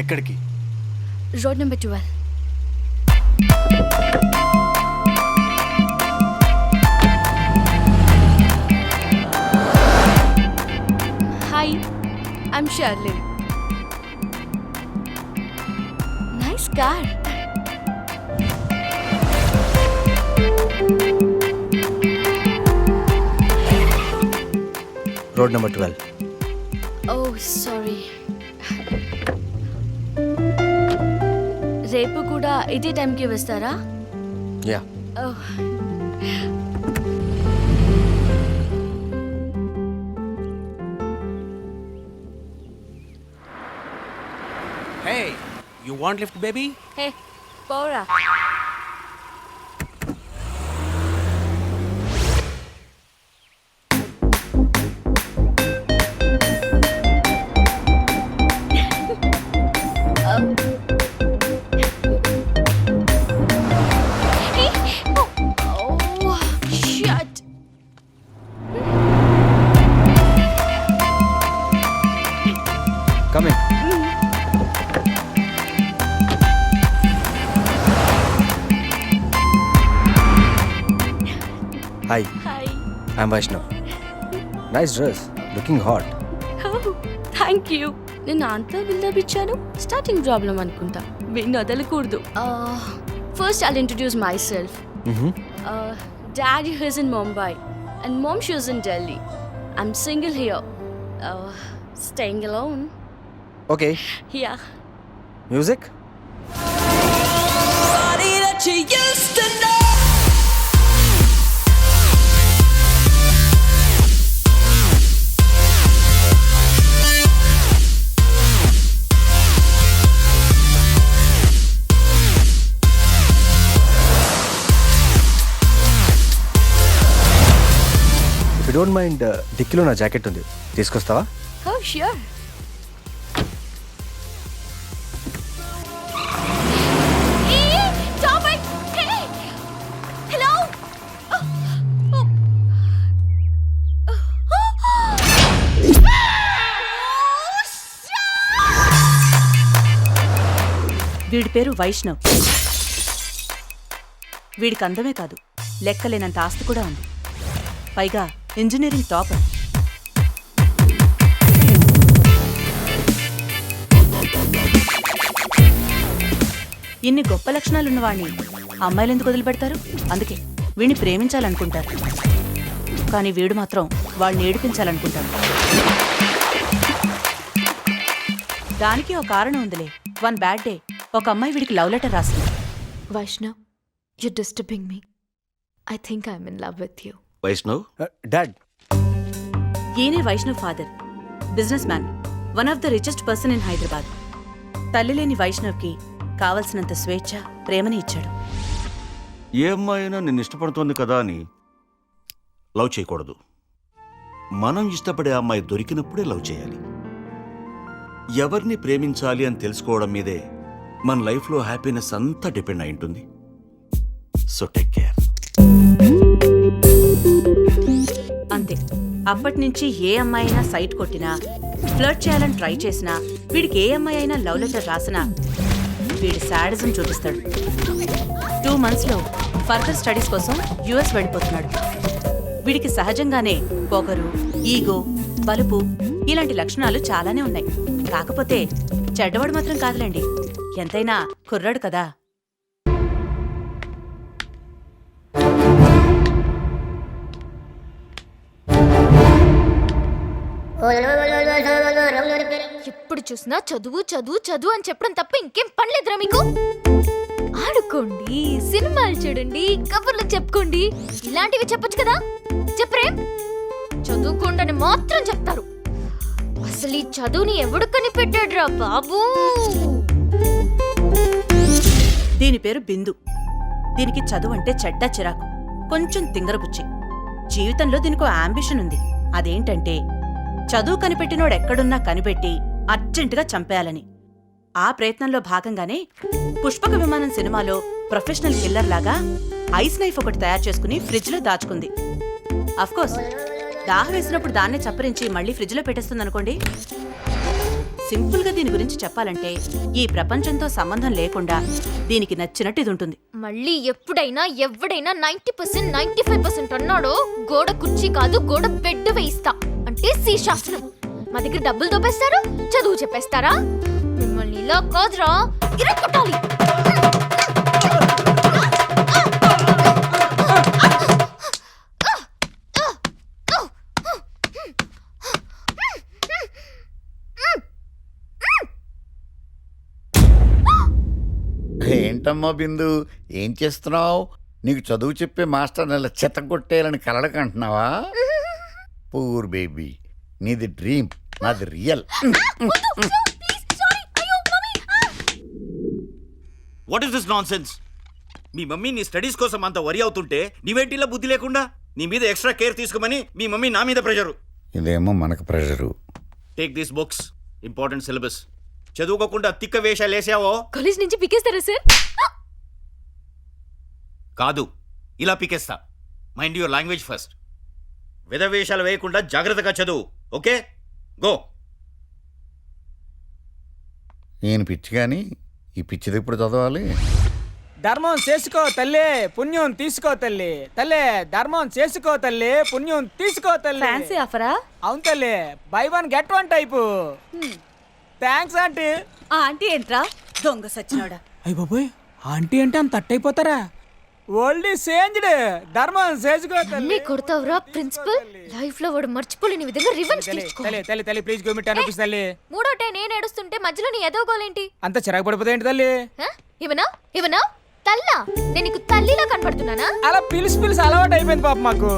ఎక్కడికి? Road number 12. Hi, I'm Sherlyn. Nice car. Road number 12. Oh sorry. రేపు కూడా ఇదే టైంకి వస్తారా? Yeah. Oh, Hey, you want lift, baby? Hey పోరా. Coming. Hi, hi. I'm Vaishnav. Nice dress, looking hot. Thank you. నేను అంతా buildup ఇచ్చాను. స్టార్టింగ్ ప్రాబ్లం అనుకుంటా. వీడిని వదలకూడదు. First I'll introduce myself. Daddy his in Mumbai and mom she is in Delhi. I'm single here, staying alone. Okay, yeah. Music. If you don't mind, డిక్కీలో నా jacket ఉంది, తీసుకొస్తావా? Oh, sure. Hey, stop it! Hey! Hello? వీడి పేరు వైష్ణవ్. వీడికి అందమే కాదు, లెక్కలేనంత ఆస్తి కూడా ఉంది. పైగా ఇంజనీరింగ్ టాపర్. ఇన్ని గొప్ప లక్షణాలున్నవాణ్ణి అమ్మాయిలు ఎందుకు వదిలిపెడతారు? అందుకే వీడిని ప్రేమించాలనుకుంటారు. కానీ వీడు మాత్రం వాళ్ళని ఏడిపించాలనుకుంటాడు. దానికి ఒక కారణం ఉందిలే. వన్ బ్యాడ్ డే ఒక అమ్మాయి వీడికి లవ్ లెటర్ రాసింది. Vaishnav, you're disturbing me. I think I'm in love with you. Vaishnav, dad. ఈయనే Vaishnav father, business man, one of the richest person in Hyderabad. తల్లి లేని వైష్ణవ్కి కావలసినంత స్వేచ్ఛ, ప్రేమని ఇచ్చాడు. ఏ అమ్మాయి అయినా నిన్ను ఇష్టపడుతోంది కదా అని లవ్ చేయకూడదు. మనం ఇష్టపడే అమ్మాయి దొరికినప్పుడే లవ్ చేయాలి. ఎవరిని ప్రేమించాలి అని తెలుసుకోవడం మీదే మన లైఫ్లో హ్యాపీనెస్ అంతా డిపెండ్ అయి ఉంటుంది. So take care. అంతే. అప్పటినుంచి ఏ అమ్మాయి అయినా సైట్ కొట్టినా, ఫ్లర్ట్ చేయాలని ట్రై చేసినా, వీడికి ఏ అమ్మాయి అయినా లవ్ లెటర్ రాసినా వీడి శాడిజం చూపిస్తాడు. 2 monthsలో ఫర్దర్ స్టడీస్ కోసం యుఎస్ వెళ్ళిపోతున్నాడు. వీడికి సహజంగానే పొగరు, ఈగో, బలుపు ఇలాంటి లక్షణాలు చాలానే ఉన్నాయి. కాకపోతే చెడ్డవాడు మాత్రం కాదులేండి, ఎంతైనా కుర్రాడు కదా. ఎప్పుడు చూసినా చదువు చదువు చదువు అని చెప్పడం తప్ప ఇంకేం పనిలేదురా మీకు? ఆడుకోండి, సినిమాలు చూడండి, కబుర్లు చెప్పుకోండి, ఇలాంటివి చెప్పొచ్చు కదా. చెప్పరేం? చదువుకోండి అని మాత్రం చెప్తారు. అసలు ఈ చదువుని ఎవడు కనిపెట్టాడ్రా బాబూ? దీని పేరు బిందు. దీనికి చదువు అంటే చెడ్డ చిరాకు, కొంచెం తింగరబుచ్చి. జీవితంలో దీనికో అంబిషన్ ఉంది. అదేంటంటే చదువు కనిపెట్టినోడెక్కడున్నా కనిపెట్టి అర్జెంటుగా చంపేయాలని. ఆ ప్రయత్నంలో భాగంగానే పుష్పక విమానం సినిమాలో ప్రొఫెషనల్ కిల్లర్ లాగా ఐస్ నైఫ్ ఒకటి తయారు చేసుకుని ఫ్రిడ్జ్ లో దాచుకుంది. అఫ్కోర్స్ దాహం వేసినప్పుడు దాన్నే చప్పరించి మళ్ళీ ఫ్రిడ్జ్ లో పెట్టేస్తుందనుకోండి. సింపుల్ గా దీని గురించి చెప్పాలంటే ఈ ప్రపంచంతో సంబంధం లేకుండా దీనికి నచ్చినట్టు ఇది ఉంటుంది. మళ్ళీ ఎప్పుడైనా ఎవడైనా 90% 95% అన్నాడో గోడ కుర్చీ కాదు గోడ బెడ్ వేయిస్తా. అంటే సి శాస్త్రం. మా దగ్గర డబ్బులు దోపేస్తారు, చదువు చెప్పేస్తారా? మిమ్మల్ని ఇలా కాదురా, ఇరక్కొట్టాలి. ఏంటమ్మా బిందు, ఏం చేస్తున్నావు? నీకు చదువు చెప్పే మాస్టర్ ఇలా చెత్తగొట్టేయాలని కలడకంటున్నావా? పూర్ బేబీ, నీది డ్రీమ్, నాది real. What is this non sense? Me mummy నీ స్టడీస్ కోసం అంత వరి అవుతుంటే నీవేంటిలా బుద్ధి లేకుండా? నీ మీద ఎక్స్ట్రా కేర్ తీసుకోమని మీ మమ్మీ నా మీద ప్రెషరు. ఇదేమో మనకు pressure. Take these books, important syllabus. చదువుకోకుండా తిక్క వేషాలు వేసావో కాలేజ్ నుంచి పికేస్తారా సార్? కాదు, ఇలా పీకేస్తా. Mind your language first. విధవేషాలు వేయకుండా జాగ్రత్తగా చదువు, ఓకే? గో. నేను పిచ్చి కానీ ఈ పిచ్చిది ఇప్పుడు చదవాలి. ధర్మం చేసుకో తల్లి, పుణ్యం తీసుకో తల్లి. తల్లి ధర్మం చేసుకో తల్లి, పుణ్యం తీసుకో తల్లి. ఫ్యాన్సీ ఆఫరా? అవును తల్లి, by 1 get 1 type. Thanks aunty. Aunty ఏంట్రా దొంగ సచ్చినోడా? అయ్య బాబోయ్, ఆంటీ అంటే అంత తట్టయిపోతారా? ఓల్డీ సేంజ్డ్. ధర్మం చేసుకో అన్నీ తల్లి. కొడతావురా ప్రిన్సిపల్. లైఫ్ లో వాడు మర్చిపోలేని విధంగా రివెంజ్ తీసుకో. తల్లి తల్లి తల్లి ప్లీజ్ గివ్ మీ 10 రూపీస్ తల్లి. మూడో టైం నేను ఏడుస్తుంటే మధ్యలో నీ ఎదవగోలేంటి? అంత చిరాకు పడిపోతే ఏంటి తల్లి? ఇవనా ఇవనా తల్లా? నేను నీకు తల్లిలా కనపడుతున్నానా? అలా పిలిచి అలవాటు అయిపోయింది పాప మాకు.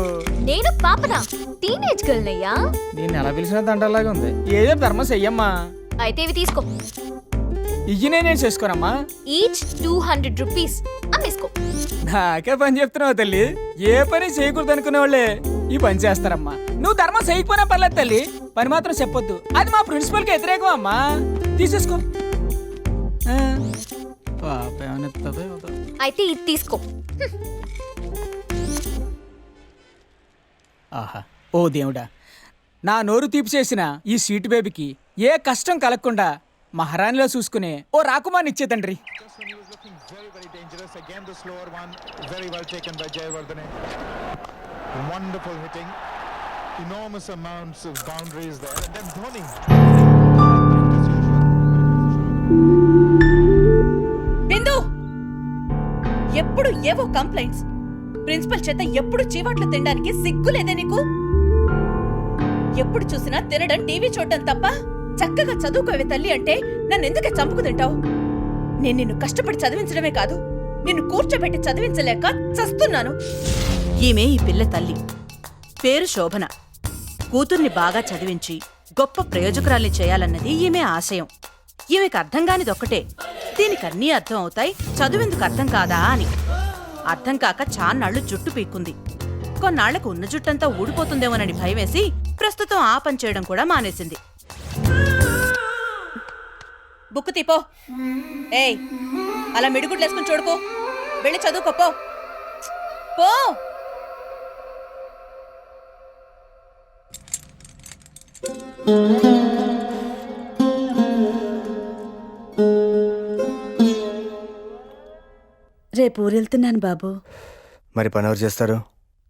నేను పాపనా? Teenage girl నయ్యా. నేను ఎలా పిలిచినా దండలాగా ఉంది. ఏదో ధర్మం చెయ్యమ్మా. అయితే ఇవి తీసుకో. ఇయ్యి నేనేం చేసుకోనమ్మా? Each 200 rupees అమ్మేసుకో. నాకే పని చెప్తున్నావు తల్లి. ఏ పని చేయకూడదు అనుకునే వాళ్ళే ఈ పని చేస్తారమ్మా. నువ్వు ధర్మం చేయకపోయినా పర్లేదు తల్లి, పని మాత్రం చెప్పొద్దు. అది మా ప్రిన్సిపల్ కి వ్యతిరేకం అమ్మా. తీసేసుకో. అయితే ఇది తీసుకో. ఆహా, ఓ దేవుడా, నా నోరు తీపి చేసిన ఈ స్వీట్ బేబీకి ఏ కష్టం కలగకుండా మహారాణిలో చూసుకునే ఓ రాకుమార్ని ఇచ్చే తండ్రి. Again the slower one, very well taken by Jayawardene. Wonderful hitting, enormous amounts of boundaries there, and then Dhoni. బిందు, ఎప్పుడు ఏవో కంప్లైంట్స్. ప్రిన్సిపల్ చేత ఎప్పుడు చీవాట్లు తినడానికి సిగ్గు లేదే నీకు? ఎప్పుడు చూసినా తినడం, టీవీ చూడడం తప్ప చక్కగా చదువుకోవే తల్లి అంటే నన్ను ఎందుకే చంపుకు తింటావు? నేను నిన్ను కష్టపడి చదివించడమే కాదు, నిన్ను కూర్చోబెట్టి చదివించలేక చస్తున్నాను. ఈమె ఈ పిల్ల తల్లి, పేరు శోభన. కూతుర్ని బాగా చదివించి గొప్ప ప్రయోజకురాల్ని చేయాలన్నది ఈమె ఆశయం. ఈమెకు అర్థం కానిదొక్కటే, దీనికన్నీ అర్థం అవుతాయి, చదువెందుకు అర్థం కాదా అని. అర్థం కాక చాన్నాళ్లు జుట్టు పీక్కుంది. కొన్నాళ్లకు ఉన్న జుట్టంతా ఊడిపోతుందేమోనని భయమేసి ప్రస్తుతం ఆ పని చేయడం కూడా మానేసింది. బుక్కు తీపో. ఏయ్, అలా మిడిగుడ్లేసుకుని చూడుకో. వెళ్ళి చదువుకోపో. పో. రేపు ఊరెళ్తున్నాను బాబు. మరి పని ఎవరు చేస్తారు?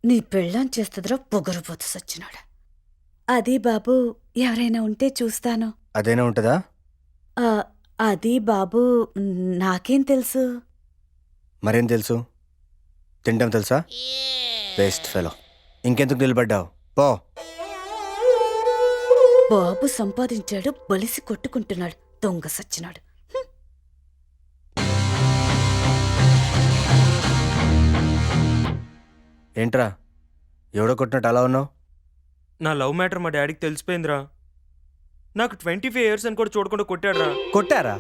నీ పెళ్ళాం చేస్తుందిరా పొగరుపోతు సచ్చినాడా. అది బాబు, ఎవరైనా ఉంటే చూస్తాను. అదేనా ఉంటుందా? అది బాబు, నాకేం తెలుసు? మరేం తెలుసు? తింటాం తెలుసా? Waste fellow. ఇంకెందుకు నిలబడ్డావు? పో. బాబు సంపాదించాడు, బలిసి కొట్టుకుంటున్నాడు, దొంగ సచ్చినాడు. ఏంట్రా ఎవడో కొట్టినట్టు అలా ఉన్నావు? నా లవ్ మ్యాటర్ మా డాడీకి తెలిసిపోయిందిరా. నాకు 25 years అని కూడా చూడకుండా కొట్టాడురా. కొట్టారా?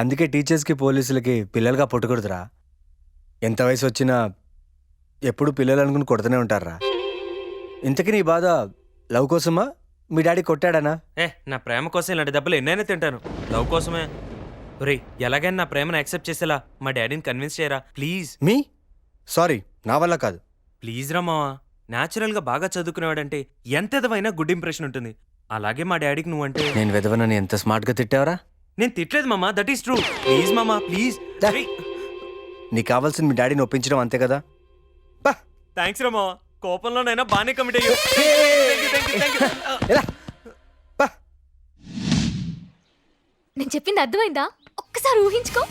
అందుకే టీచర్స్కి పోలీసులకి పిల్లలుగా పుట్టకూడదురా. ఎంత వయసు వచ్చినా ఎప్పుడు పిల్లలు అనుకుని కొడుతూనే ఉంటారా. ఇంతకీ నీ బాధ లవ్ కోసమా, మీ డాడీ కొట్టాడనా? నా ప్రేమ కోసం ఇలాంటి దెబ్బలు ఎన్నైనా తింటాను. లవ్ కోసమే. ఒరే, ఎలాగైనా నా ప్రేమను యాక్సెప్ట్ చేసేలా మా డాడీని కన్విన్స్ చేయరా ప్లీజ్. మీ సారీ, నా వల్ల కాదు. ప్లీజ్ రా మావా, న్యాచురల్గా బాగా చదువుకునేవాడంటే ఎంత ఎదవైనా గుడ్ ఇంప్రెషన్ ఉంటుంది. అలాగే మా డాడీకి నువ్వంటే నేను వెదవనని ఎంత స్మార్ట్గా తిట్టావరా? నేను తిట్టలేదు మామా, దట్ ఈస్ ట్రూ. ప్లీజ్ మామా ప్లీజ్. నీకు కావాల్సింది మీ డాడీని ఒప్పించడం అంతే కదా? థ్యాంక్స్ రా మావా, కోపంలోనైనా బాగానే కమిట్ అయ్యో. నేను చెప్పింది అర్థమైందా? ఒక్కసారి ఊహించుకో.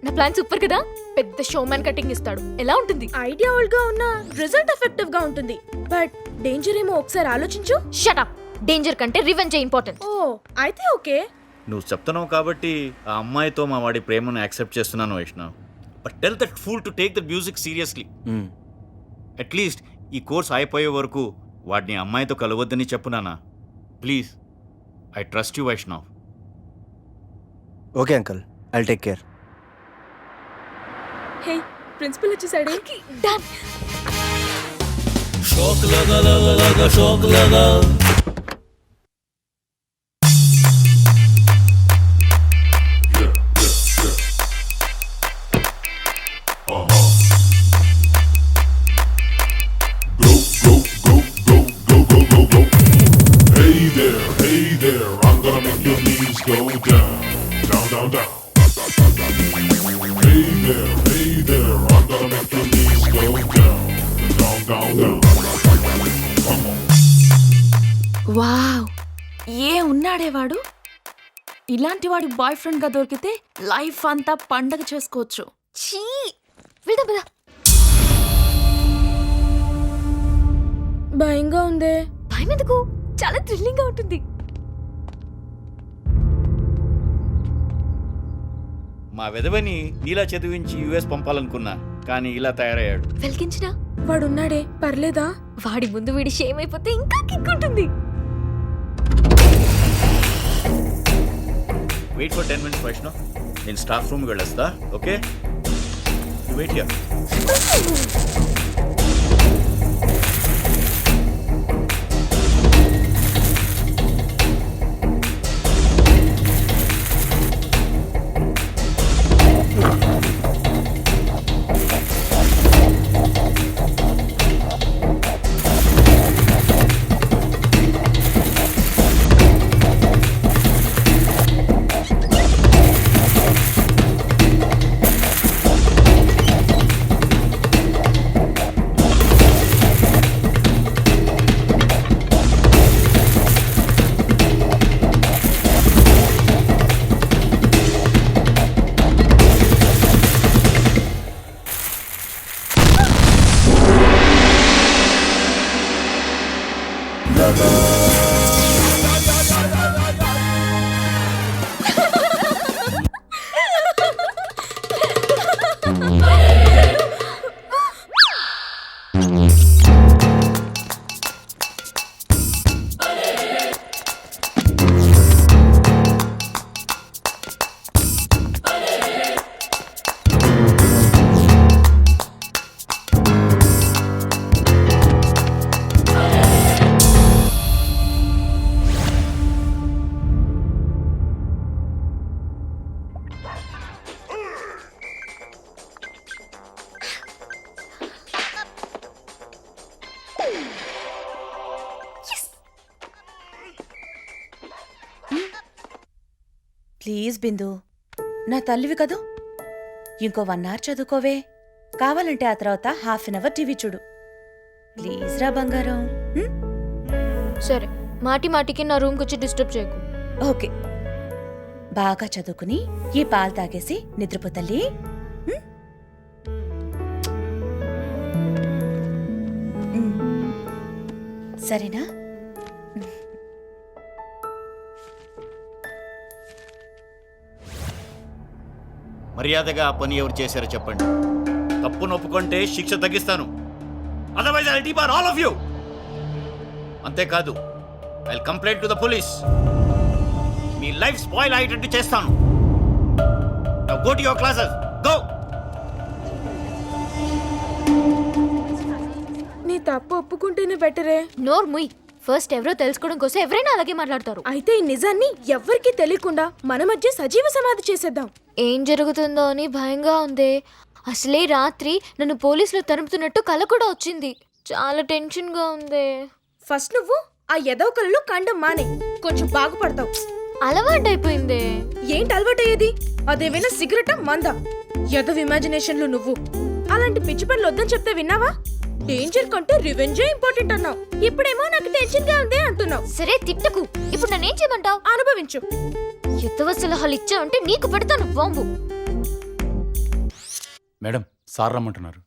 నా ప్లాన్ సూపర్ కదా. పెద్ద షోమ్యాన్ కటింగ్ ఇస్తాడు. ఎలా ఉంటుంది? ఐడియా ఓల్డ్ గా ఉన్న రిజల్ట్ ఎఫెక్టివ్ గా ఉంటుంది. బట్ డేంజర్ ఏమో ఒకసారి ఆలోచించు. Shut up. డేంజర్ కంటే రివెంజ్ ఇంపార్టెంట్. ఓ అయితే ఓకే. నువ్వు చెప్తున్నావు కాబట్టి ఆ అమ్మాయితో మా వాడి ప్రేమను యాక్సెప్ట్ చేస్తున్నాను Vaishnav. But tell that fool to take the music seriously. At least ఈ కోర్స్ అయిపోయే వరకు వాడిని అమ్మాయితో కలవద్దని చెప్పు నాన్న. Please, I trust you Vaishnav. Okay uncle, I'll take care. Hey principal వచ్చేసాడే. Done. Hey there, I'm gonna make your knees go down, down, down, down. Hey there, I'm gonna make your knees go down, down, down, down. Come on. Wow, ఏ ఉన్నాడే వాడు. ఇలాంటి వాడి boy friend గా దొరికితే life అంతా పండగ చేసుకోవచ్చు. ఛీ, వెళ్దాం పద. భయంగా ఉందే. భయం ఎందుకు? చాలా థ్రిల్లింగ్ గా ఉంటుంది. మా విధవని నీలా చదివించి యుఎస్ పంపాలనుకున్నా, కానీ ఇలా తయారయ్యాడు. వెలిగించినా వాడున్నాడే, పర్లేదా? వాడి ముందు వీడి షేమ్ అయిపోతే ఇంకా కిక్ ఉంటుంది. Wait for 10 minutes Vaishnav. నేను స్టాఫ్ రూమ్కి వెళ్ళొస్తా. Okay, wait here. Please Bindu, నా తల్లివి కదూ, ఇంకో 1 hour చదువుకోవే. కావాలంటే ఆ తర్వాత ½ an hour టీవీ చూడు. ప్లీజ్ రా బంగారం. సరే, మాటి మాటికి నా రూమ్కి వచ్చి డిస్టర్బ్ చేయకు. ఓకే, బాగా చదువుకుని ఈ పాలు తాగేసి నిద్రపో తల్లి. సరేనా? మర్యాదగా ఆ పని ఎవరు చేశారో చెప్పండి. తప్పు నొప్పుకుంటే శిక్ష తగ్గిస్తాను. Otherwise I'll debar all of you. అంతేకాదు, I'll complaint to the police. మీ లైఫ్ స్పాయిల్ అయ్యేటట్టు చేస్తాను. Now go to your classes. Go. నీ తప్పు ఒప్పుకుంటేనే బెటరే. నోర్ ముయ్. ఫస్ట్ ఎవరో తెలుసుకోవడం కోసం ఎవరైనా అలాగే మాట్లాడతారు. అయితే ఈ నిజాన్ని ఎవ్వరికీ తెలియకుండా మన మధ్య సజీవ సమాధి చేసేద్దాం. ఏం జరుగుతుందో అని భయంగా ఉంది. అసలే రాత్రి నన్ను పోలీసులు తరుముతున్నట్టు కల కూడా వచ్చింది. చాలా టెన్షన్గా ఉంది. ఫస్ట్ నువ్వు ఆ ఎదవ కళ్ళు కండం మానే, కొంచెం బాగుపడతావు. అలవాటైపోయింది. ఏంటి అలవాటయ్యేది? అదేమైనా సిగరెటా మందా? ఎదవ ఇమాజినేషన్లు నువ్వు. అలాంటి పిచ్చి పనులు వద్దని చెప్తే విన్నావా? డేంజర్ కంటే రివెంజే ఇంపార్టెంట్ అన్నావు. ఇప్పుడేమో నాకు టెన్షన్ గా ఉంది అంటున్నావు. సరే తిట్టకు. ఇప్పుడు నన్నేం చేయమంటావు? అనుభవించు. ఎత్తవ సలహాలు ఇచ్చావంటే నీకు పెడతాను బాంబు. మేడం సార్ రమ్మంటున్నారు.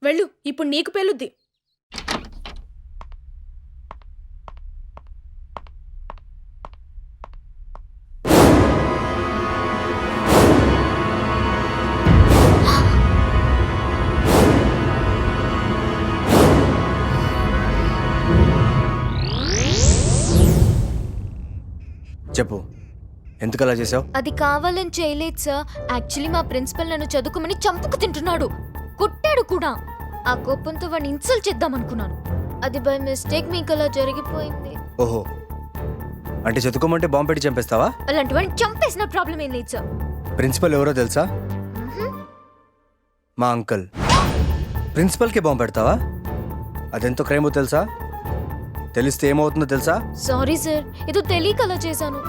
వెళ్ళు, ఇప్పుడు నీకు పెళ్ళుద్ది. చెప్పు, ఎందుకు అలా చేసావు? అది కావాలని చేయలేదు సార్. యాక్చువల్లీ మా ప్రిన్సిపల్ నన్ను చదువుకోమని చంపుకు తింటున్నాడు. కొట్టాడు కూడా. ఆ కోపంతో వాడిని ఇన్సల్ట్ చేద్దాం అనుకున్నాను. అది బై మిస్టేక్ మీకు అలా జరిగిపోయింది. ఓహో, అంటే చదువుకోమంటే బాంబు పెట్టి చంపేస్తావా? అలాంటి వాడిని చంపేసిన ప్రాబ్లం ఏం లేదు సార్. ప్రిన్సిపల్ ఎవరో తెలుసా? మా అంకుల్. ప్రిన్సిపల్కి బాంబు పెడతావా? అదెంతో క్రైమో తెలుసా? తెలిస్తే ఏమవుతుందో తెలుసా? సారీ సార్, ఏదో తెలియక అలా చేశాను.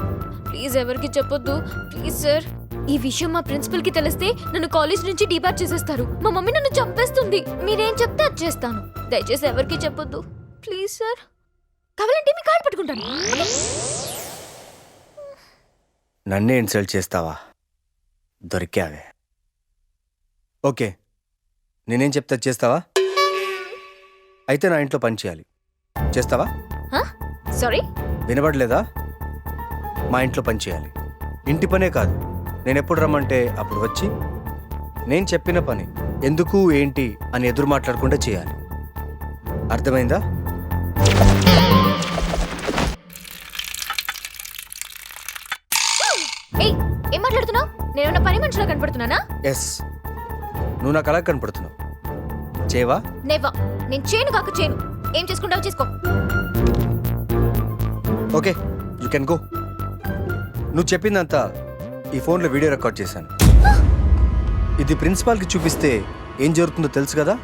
ప్లీజ్ ఎవరికి చెప్పొద్దు ప్లీజ్ సార్. ఈ విషయం మా ప్రిన్సిపల్ కి తెలిస్తే నన్ను కాలేజ్ నుంచి డిబార్ చేసేస్తారు. మా మమ్మీ నన్ను చంపేస్తుంది. మీరేం చెప్తే అది చేస్తాను. దయచేసి ఎవరికి చెప్పొద్దు ప్లీజ్ సార్. కావాలంటే మీ కాళ్ళు పట్టుకుంటాను. నన్నే ఇన్సల్ట్ చేస్తావా? దొరికావే. ఓకే, నేనేం చెప్తా చేస్తావా? అయితే నా ఇంట్లో పని చేయాలి. చేస్తావా? సారీ, వినబడలేదా? మా ఇంట్లో పని చేయాలి. ఇంటి పనే కాదు, నేను ఎప్పుడు రమ్మంటే అప్పుడు వచ్చి నేను చెప్పిన పని ఎందుకు ఏంటి అని ఎదురు మాట్లాడకుండా చేయాలి. అర్థమైందా? ఏయ్, ఏం మాట్లాడుతున్నావు? నేనేమన్నా పని మనిషిలా కనపడుతున్నానా? ఎస్, నువ్వు నాకు అలా కనపడుతున్నావు. చేయవా? నేవా. నేను చేయను కాక చేయను. ఏం చేసుకుంటావు చేసుకో. Okay, you can go. నువ్వు చెప్పిందంతా ఈ ఫోన్లో వీడియో రికార్డ్ చేశాను. ఇది ప్రిన్సిపాల్కి చూపిస్తే ఏం జరుగుతుందో తెలుసు కదా?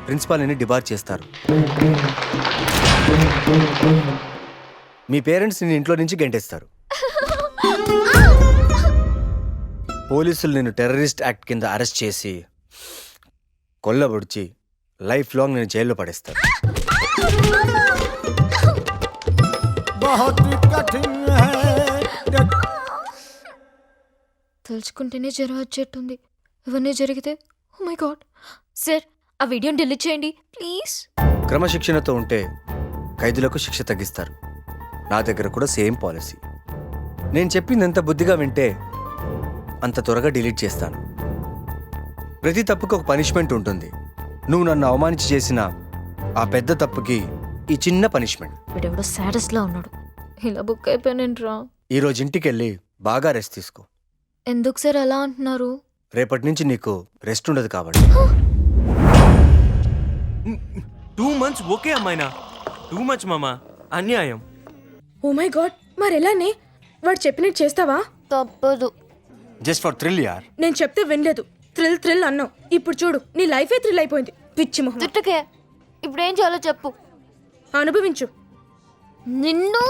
ప్రిన్సిపాల్ ని డిబార్ చేస్తారు. మీ పేరెంట్స్ నిన్ను ఇంట్లో నుంచి గెంటేస్తారు. పోలీసులు నిన్ను టెర్రరిస్ట్ యాక్ట్ కింద అరెస్ట్ చేసి కొల్లబొడిచి లైఫ్ లాంగ్ నేను జైల్లో పడేస్తారు. తలుచుకుంటేనే జ్వరం వచ్చేట్టుంది. ఇవన్నీ జరిగితే ఓ మై గాడ్. సార్, ఆ వీడియోని డిలీట్ చేయండి ప్లీజ్. క్రమశిక్షణతో ఉంటే ఖైదీలకు శిక్ష తగ్గిస్తారు. నా దగ్గర కూడా సేమ్ పాలసీ. నేను చెప్పింది ఎంత బుద్ధిగా వింటే అంత త్వరగా డిలీట్ చేస్తాను. ప్రతి తప్పుకు ఒక పనిష్మెంట్ ఉంటుంది. నువ్వు నన్ను అవమానించి చేసిన ఆ పెద్ద తప్పుకి ఈ చిన్న పనిష్మెంట్. వీడెవడో సాడెస్ట్ లా ఉన్నాడు. ఇలా బుక్ అయిపోయానేంట్రా. ఈరోజు ఇంటికి వెళ్ళి బాగా రెస్ట్ తీసుకో. ఎందుకు సార్ అలా అంటున్నారు? రేపటి నుంచి నీకు రెస్ట్ ఉండదు కాబట్టి. 2 months ఓకే అమ్మాయినా? టూ మచ్ మామా, అన్యాయం. ఓ మై గాడ్, మరెలానే? వాడు చెప్పినట్టు చేస్తావా? తప్పదు. జస్ట్ ఫర్ థ్రిల్ యార్. నేను చెప్తే వినలేదు. థ్రిల్ థ్రిల్ అన్నావు. ఇప్పుడు చూడు, నీ లైఫే థ్రిల్ అయిపోయింది. పిచ్చి మొహం. తిట్టకే. ఇప్పుడు ఏం చేయాలో చెప్పు. అనుభవించు. నిన్ను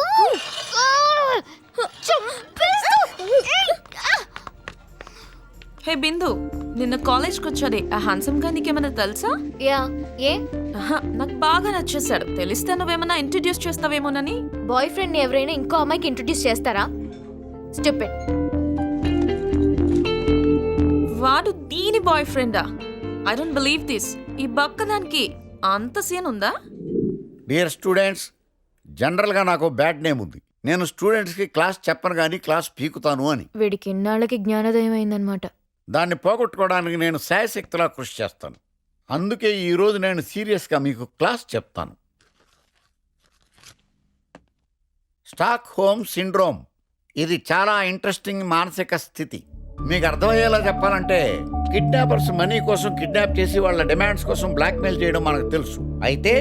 హే బిందు, నిన్న కాలేజ్కి వచ్చాడే ఆ హ్యాండ్సమ్ గా నీకేమైనా తెలుసా? యా. ఏ? నాకు బాగా నచ్చేసాడు. తెలిస్తే నువ్వేమైనా ఇంట్రడ్యూస్ చేస్తావేమోనని. బాయ్ ఫ్రెండ్ ని ఎవరైనా ఇంకో అమ్మాయికి ఇంట్రడ్యూస్ చేస్తారా? స్టూపిడ్. వాడు దీని బాయ్ ఫ్రెండా? I don't believe this. ఈ బక్కదానికి అంత సీన్ ఉందా? డియర్ స్టూడెంట్స్, జనరల్గా నాకు బ్యాడ్ నేమ్ ఉంది. నేను స్టూడెంట్స్కి క్లాస్ చెప్పను కానీ క్లాస్ పీకుతాను అని. వీడికి ఇన్నాళ్ళకి జ్ఞానోదయం అయిందనమాట. దాన్ని పోగొట్టుకోవడానికి నేను శాయశక్తిలా కృషి చేస్తాను. అందుకే ఈరోజు నేను సీరియస్గా మీకు క్లాస్ చెప్తాను. స్టాక్ హోమ్ సిండ్రోమ్, ఇది చాలా ఇంట్రెస్టింగ్ మానసిక స్థితి. మీకు అర్థమయ్యేలా చెప్పాలంటే, కిడ్నాపర్స్ మనీ కోసం కిడ్నాప్ చేసి వాళ్ళ డిమాండ్స్ కోసం బ్లాక్మెయిల్ చేయడం మనకు తెలుసు. అయితే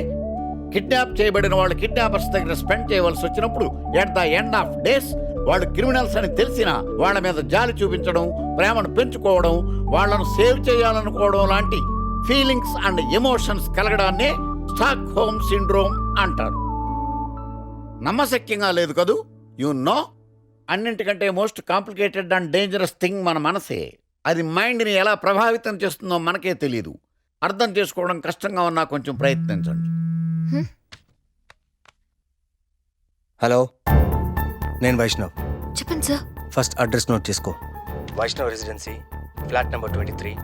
కిడ్నాప్ చేయబడిన వాళ్ళు కిడ్నాపర్స్ దగ్గర స్పెండ్ చేయవలసి వచ్చినప్పుడు at the end of days వాళ్ళు క్రిమినల్స్ అని తెలిసినా వాళ్ళ మీద జాలి చూపించడం, ప్రేమను పెంచుకోవడం, వాళ్ళను సేవ్ చేయాలనుకోవడం లాంటి ఫీలింగ్స్ అండ్ ఎమోషన్స్ కలగడాన్నే స్టాక్ హోమ్ సిండ్రోమ్ అంటారు. నమ్మశక్యంగా లేదు కదూ? యు నో, అన్నింటికంటే most complicated and dangerous thing మన మనసే. అది మైండ్ని ఎలా ప్రభావితం చేస్తుందో మనకే తెలియదు. అర్థం చేసుకోవడం కష్టంగా ఉన్నా కొంచెం ప్రయత్నించండి. హలో, నేను వైష్ణవ్. చెప్పండి సార్. ఫస్ట్ అడ్రస్ నోట్ చేసుకో. Vaishnav residency, flat number 23,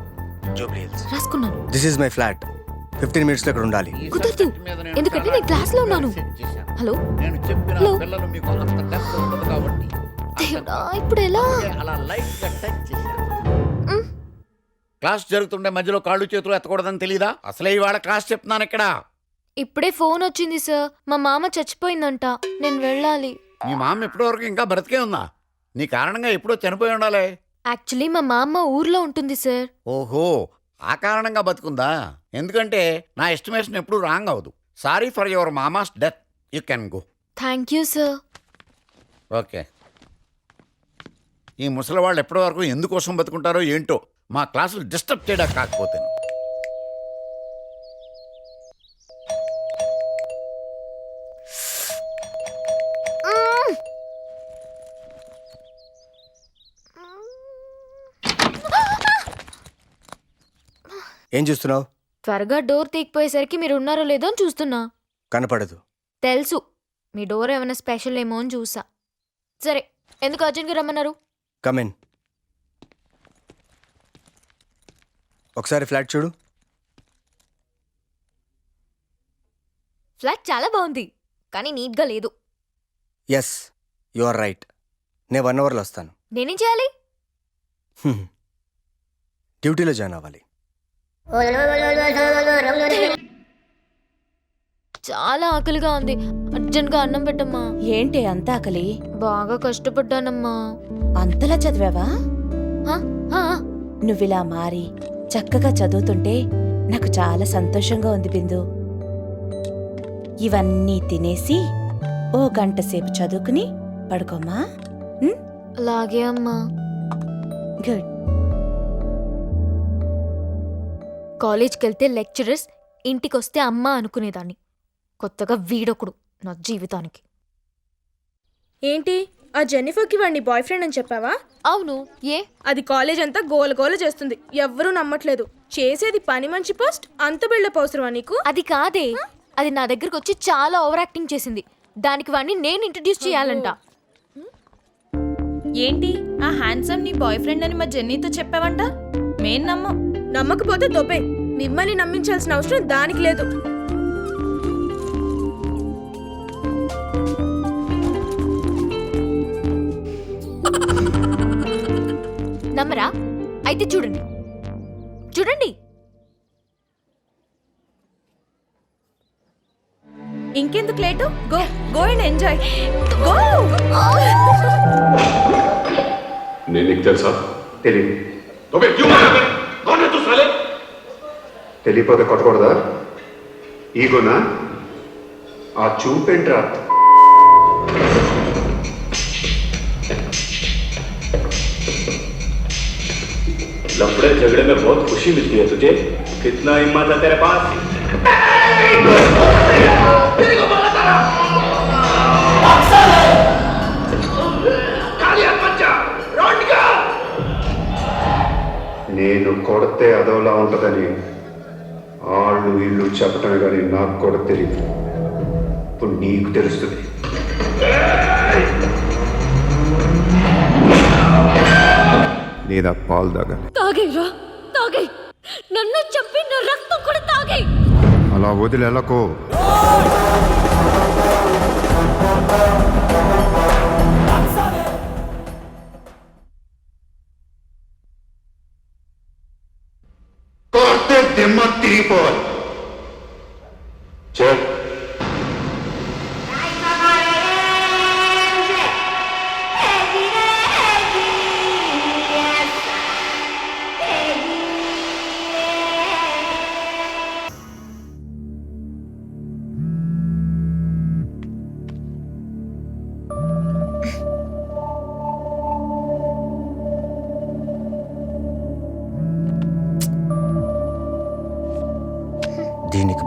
Jubilee Hills. రాసుకున్నాను. This is my flat. 15 మినిట్స్లో ఇక్కడ ఉండాలి. కుదరదు, ఎందుకంటే నేను క్లాస్లో ఉన్నాను. హలో నేను చెప్పిన హలో. పిల్లలు మీకు అంత డెప్త్ ఉండదు కాబట్టి దేవుడా, ఇప్పుడు ఎలా? అలా లైట్ గా టచ్ చేశాను. క్లాస్ జరుగుతుండే మధ్యలో కాళ్ళు చేతులు ఎత్తకూడదని తెలీదా? అసలే ఇవాళ క్లాస్ చెప్తున్నాను ఇక్కడ. ఇప్పుడే ఫోన్ వచ్చింది సార్. మా మామ చచ్చిపోయిందంట, నేను వెళ్ళాలి. మీ మామ ఇప్పటివరకు ఇంకా బ్రతికే ఉందా? నీ కారణంగా ఎప్పుడో చనిపోయి ఉండాలి. యాక్చువల్లీ మా మామ ఊర్లో ఉంటుంది సార్. ఓహో, ఆ కారణంగా బతుకుందా? ఎందుకంటే నా ఎస్టిమేషన్ ఎప్పుడు రాంగ్ అవదు. Sorry for your mama's death. You can go. Thank you sir. Okay. ఈ ముసలి వాళ్ళు ఎప్పటి వరకు ఎందుకోసం బతుకుంటారో ఏంటో, మా క్లాసులు డిస్టర్బ్ చేయడం కాకపోతే. ఏం చూస్తున్నావు? త్వరగా డోర్ తీయకపోయేసరికి మీరు ఉన్నారో లేదో అని చూస్తున్నా. కనపడదు. తెలుసు, మీ డోర్ ఏమైనా స్పెషల్ ఏమో అని చూసా. సరే, ఎందుకు అర్జెంట్గా రమ్మన్నారు? కమిన్. ఒకసారి ఫ్లాట్ చూడు. ఫ్లాట్ చాలా బాగుంది, కానీ నీట్గా లేదు. Yes, you are right. నేను 1 అవర్లో వస్తాను. నేనేం చేయాలి? డ్యూటీలో జాయిన్ అవ్వాలి. చాలా ఆకలిగా ఉంది, అర్జెంట్గా అన్నం పెట్టమ్మా. ఏంటి అంత ఆకలి? బాగా కష్టపడ్డానమ్మా. అంతలా చదివావా? హ? హ? నువ్విలా మారి చక్కగా చదువుతుంటే నాకు చాలా సంతోషంగా ఉంది బిందు. ఇవన్నీ తినేసి ఓ గంట సేపు చదువుకుని పడుకోమ్మా. అలాగే అమ్మా. గుడ్. కాలేజ్కి వెళ్తే లెక్చరర్స్, ఇంటికొస్తే అమ్మ అనుకునేదాన్ని. కొత్తగా వీడొకడు నా జీవితానికి. ఏంటి, ఆ జెన్నిఫర్కి వాడిని బాయ్ ఫ్రెండ్ అని చెప్పావా? అవును, ఏ? అది కాలేజ్ అంతా గోల గోల చేస్తుంది, ఎవ్వరూ నమ్మట్లేదు. చేసేది పని మంచి పోస్ట్, అంత బిల్డప్ అవసరమా నీకు? అది కాదే, అది నా దగ్గరకు వచ్చి చాలా ఓవర్ యాక్టింగ్ చేసింది. దానికి వాడిని నేను ఇంట్రడ్యూస్ చేయాలంట. ఏంటి, ఆ హ్యాండ్సమ్ నీ బాయ్ ఫ్రెండ్ అని మా జెన్నీతో చెప్పావంట? మేం నమ్మం. నమ్మకపోతే దొబ్బే. మిమ్మల్ని నమ్మించాల్సిన అవసరం దానికి లేదు. నమ్మరా? అయితే చూడండి, చూడండి. ఇంకెందుకు late? Go go and enjoy. Go. నేను నీకు తెలుసా? తెలియదు. తెలియపోతే కొట్టకూడదా? ఈగోనా? ఆ చూపేంట్రా? लफड़े झगड़े में बहुत खुशी मिलती है तुझे. कितना हिम्मत है तेरे पास? నేను కొడితే అదోలా ఉంటుందని వాళ్ళు ఇల్లు చెప్పటమే కానీ నాకు కూడా తెలియదు. ఇప్పుడు నీకు తెలుస్తుంది. నేదా పాలు దాగా తాగేరా, తాగే. నన్ను చంపి నా రక్తం కూడా తాగే. అలా వదిలేలకో. కొడితే దిమ్మ తిరిగిపోవాలి. చెప్.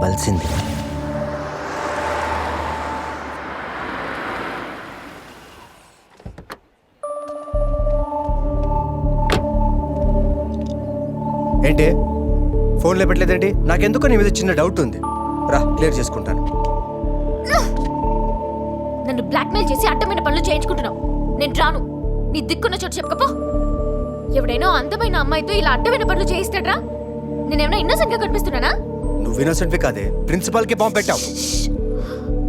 కావాల్సింది. ఏంటి ఫోన్ లేపట్లేదేంటి? నాకెందుకో నీ మీద చిన్న డౌట్ ఉంది. రా క్లియర్ చేసుకుంటాను. నన్ను బ్లాక్మెయిల్ చేసి అడ్డమైన పనులు చేయించుకుంటున్నావు. నేను రాను. నీ దిక్కున్న చోటు చెప్పకపో. ఎవడైనా అందమైన అమ్మాయితో ఇలా అడ్డమైన పనులు చేయిస్తాడ్రా? నేనేమైనా ఇన్నోసెంట్ గా కనిపిస్తున్నానా? నువ్వు ఇన్నోసెంట్వి కాదే, ప్రిన్సిపాల్కి బాంబు పెట్టావు.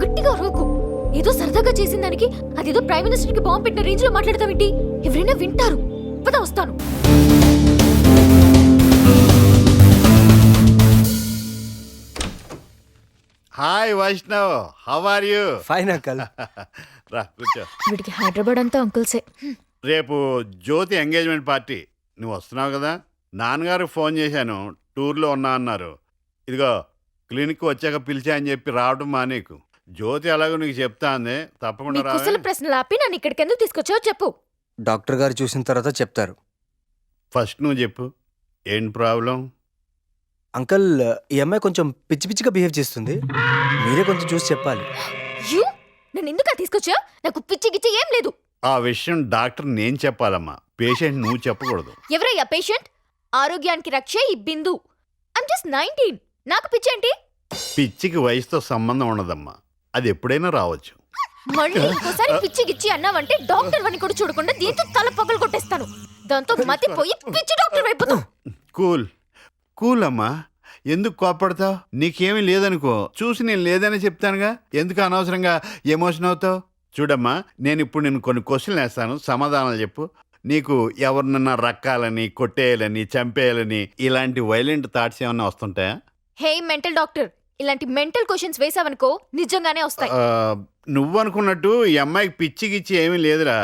గట్టిగా రోకు. ఏదో సరదాగా చేసిన దానికి అదేదో ప్రైమ్ మినిస్టర్ కి బాంబు పెట్టిన రేంజ్ లో మాట్లాడతావేంటి? ఎవరైనా వింటారు. పద వస్తాను. Hi Vaishnav, how are you? Fine uncle. రా కూర్చో. వీడికి హైదరాబాద్ అంతా అంకుల్సే. రేపు జ్యోతి ఎంగేజ్మెంట్ పార్టీ, నువ్వు వస్తున్నావు కదా? నాన్నగారు ఫోన్ చేశాను, టూర్లో ఉన్నా అన్నారు. ఇదిగో క్లినిక్ వచ్చాక పిలిచా అని చెప్పి రావడం మానేకు. జ్యోతి అలాగో నీకు చెప్తా అంది, తప్పకుండా రా. కుశల ప్రశ్నలు ఆపి నన్ను ఇక్కడికి ఎందుకు తీసుకొచ్చావో చెప్పు. డాక్టర్ గారు చూసిన తర్వాత చెప్తారు. ఫస్ట్ నువ్వు చెప్పు, ఏం ప్రాబ్లం? అంకల్, ఈ అమ్మాయి కొంచెం పిచ్చి పిచ్చిగా బిహేవ్ చేస్తుంది. మీరే కొంచెం చూసి చెప్పాలి. యూ నన్ను ఎందుకు తీసుకొచ్చావు? నాకు పిచ్చి గిచ్చి ఏం లేదు. ఆ విషయం డాక్టర్ నేను చెప్పాలమ్మా, పేషెంట్ నువ్వు చెప్పకూడదు. ఎవరయ్యా పేషెంట్? ఆరోగ్యానికి రక్షే ఈ బిందు. I'm just 19. నాకు పిచ్చేంటి? పిచ్చికి వయసుతో సంబంధం ఉండదమ్మా, అది ఎప్పుడైనా రావచ్చు. మళ్ళీ ఇంకోసారి పిచ్చి గిచ్చి అన్నావంటే డాక్టర్ వని కూడా చూడకుండా దీంతో తల పగలు కొట్టేస్తాను. దాంతో మతిపోయి పిచ్చి డాక్టర్ అయిపోతావు. కూల్ కూల్ అమ్మా, ఎందుకు కోపడతావు? నీకేమీ లేదనుకో, చూసి నేను లేదని చెప్తానుగా, ఎందుకు అనవసరంగా ఎమోషన్ అవుతావు? చూడమ్మా, నేను ఇప్పుడు నేను కొన్ని క్వశ్చన్లు వేస్తాను, సమాధానాలు చెప్పు. నీకు ఎవరినన్నా రక్కాలని, కొట్టేయాలని, చంపేయాలని ఇలాంటి వైలెంట్ థాట్స్ ఏమన్నా వస్తుంటాయా? హే మెంటల్ డాక్టర్, ఇలాంటి మెంటల్ క్వశ్చన్స్ వేసావనుకో నిజంగానే వస్తాయి. నువ్వు అనుకున్నట్టు ఈ అమ్మాయికి పిచ్చి గిచ్చి ఏమీ లేదురా,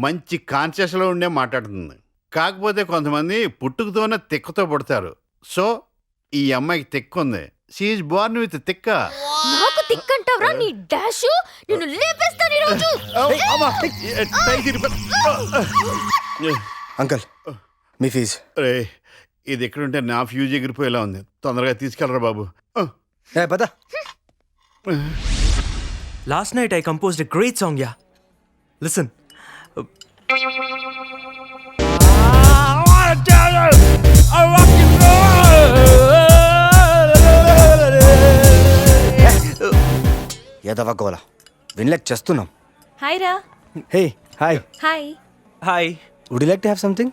మంచి కాన్షియస్లో ఉండే మాట్లాడుతుంది. కాకపోతే కొంతమంది పుట్టుకతోనే తిక్కతో పుడతారు. సో ఈ అమ్మాయికి తిక్క ఉంది. షీఈస్ బోర్న్ విత్ తిక్క. నాకు తిక్కంటావరా నీ డాష్? నిన్ను లేపేస్తాను ఈ రోజు. అంకల్, మీ ఫీజు. రే, ఇది ఎక్కడుంటే నా ఫ్యూజ్ ఎగిరిపోయేలా ఉంది. తొందరగా తీసుకెళ్ళరా బాబు. పద. Last night I composed a great song, yeah. Listen. ఎదవగోల వినలేక చేస్తున్నాం. హాయ్ రా. Hey hi. Hi. Hi. Would you like to have something?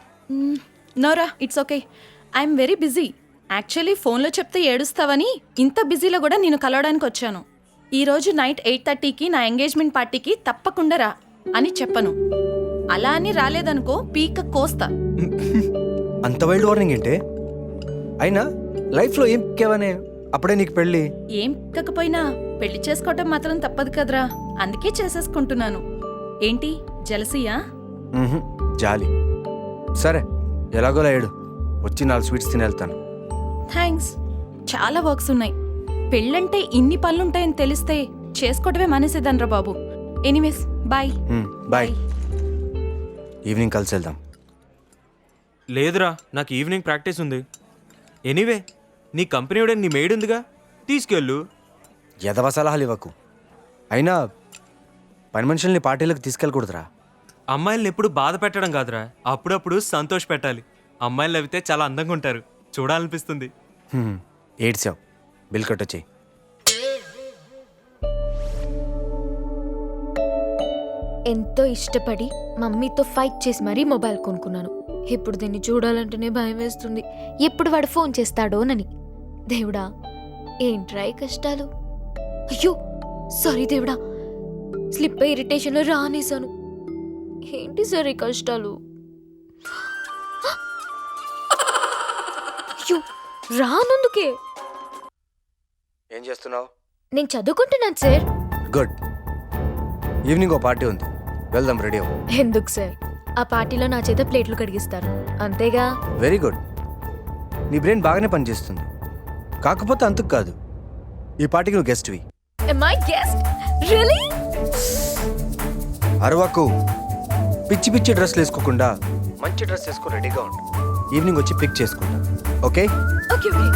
నోరా, it's okay. I'm very busy. Actually ఫోన్లో చెప్తే ఏడుస్తావని ఇంత బిజీలో కూడా నేను కలవడానికి వచ్చాను. ఈరోజు నైట్ 8:30కి నా ఎంగేజ్మెంట్ పార్టీకి తప్పకుండా రా అని చెప్పను. అలా అని రాలేదనుకో పీక కోస్తా. అంత వైల్డ్ వార్నింగ్ ఏంటే? అయినా లైఫ్లో ఏం కేవనే అప్పుడే నీకు పెళ్ళి. ఏం కాకపోయినా పెళ్లి చేసుకోవటం మాత్రం తప్పదు కదరా, అందుకే చేసేసుకుంటున్నాను. ఏంటి జలసియా? జాలి. సరే, ఎలాగోలా ఏడు, వచ్చి 4 స్వీట్స్ తిని వెళ్తాను. థ్యాంక్స్. చాలా వర్క్స్ ఉన్నాయి. పెళ్ళంటే ఇన్ని పనులుంటాయని తెలిస్తే చేసుకోవటమే మానేసేదనరా బాబు. Anyways bye. బాయ్. ఈవినింగ్ కలిసి వెళ్దాం. లేదురా, నాకు ఈవినింగ్ ప్రాక్టీస్ ఉంది. ఎనీవే, నీ కంపెనీ నీ మెయిడ్ ఉందిగా, తీసుకెళ్ళు. ఎదవ సలహాలు ఇవ్వకు. అయినా పని మనుషుల్ని పార్టీలకు తీసుకెళ్ళకూడదురా. అమ్మాయిల్ని ఎప్పుడు బాధ పెట్టడం కాదురా, అప్పుడప్పుడు సంతోష పెట్టాలి. అమ్మాయిలు నవ్వితే చాలా అందంగా ఉంటారు, చూడాలనిపిస్తుంది. ఏడ్చావు, బిల్ కట్టొచ్చాయి. ఎంతో ఇష్టపడి మమ్మీతో ఫైట్ చేసి మరీ మొబైల్ కొనుక్కున్నాను. ఇప్పుడు దీన్ని చూడాలంటేనే భయం వేస్తుంది. ఎప్పుడు వాడు ఫోన్ చేస్తాడోనని. దేవుడా, ఏంట్రా ఈ కష్టాలు? అయ్యో సారీ దేవుడా, స్లిప్ అయి ఇరిటేషన్లో రానేసాను. ఏంటి సార్ ఈ కష్టాలు? అయ్యో రానందుకే. ఏం చేస్తున్నావు? నేను చదువుకుంటున్నాను సార్. గుడ్. ఈవినింగ్ ఓ పార్టీ ఉంది, వెళ్దాం. రెడీ అవ్వు. ఎందుకు సార్? ఆ పార్టీలో నా చేత ప్లేట్లు కడిగిస్తారు, అంతేగా. Very good. నీ బ్రెయిన్ బాగానే పనిచేస్తుంది. కాకపోతే అంతకు కాదు, ఈ పార్టీకి నువ్వు గెస్ట్వి. Am I guest? Really? అరవకు. పిచ్చి పిచ్చి డ్రెస్లు వేసుకోకుండా మంచి డ్రెస్ వేసుకో, రెడీగా ఉండు. ఈవినింగ్ వచ్చి పిక్ చేసుకుంటా. ఓకే? Okay, okay.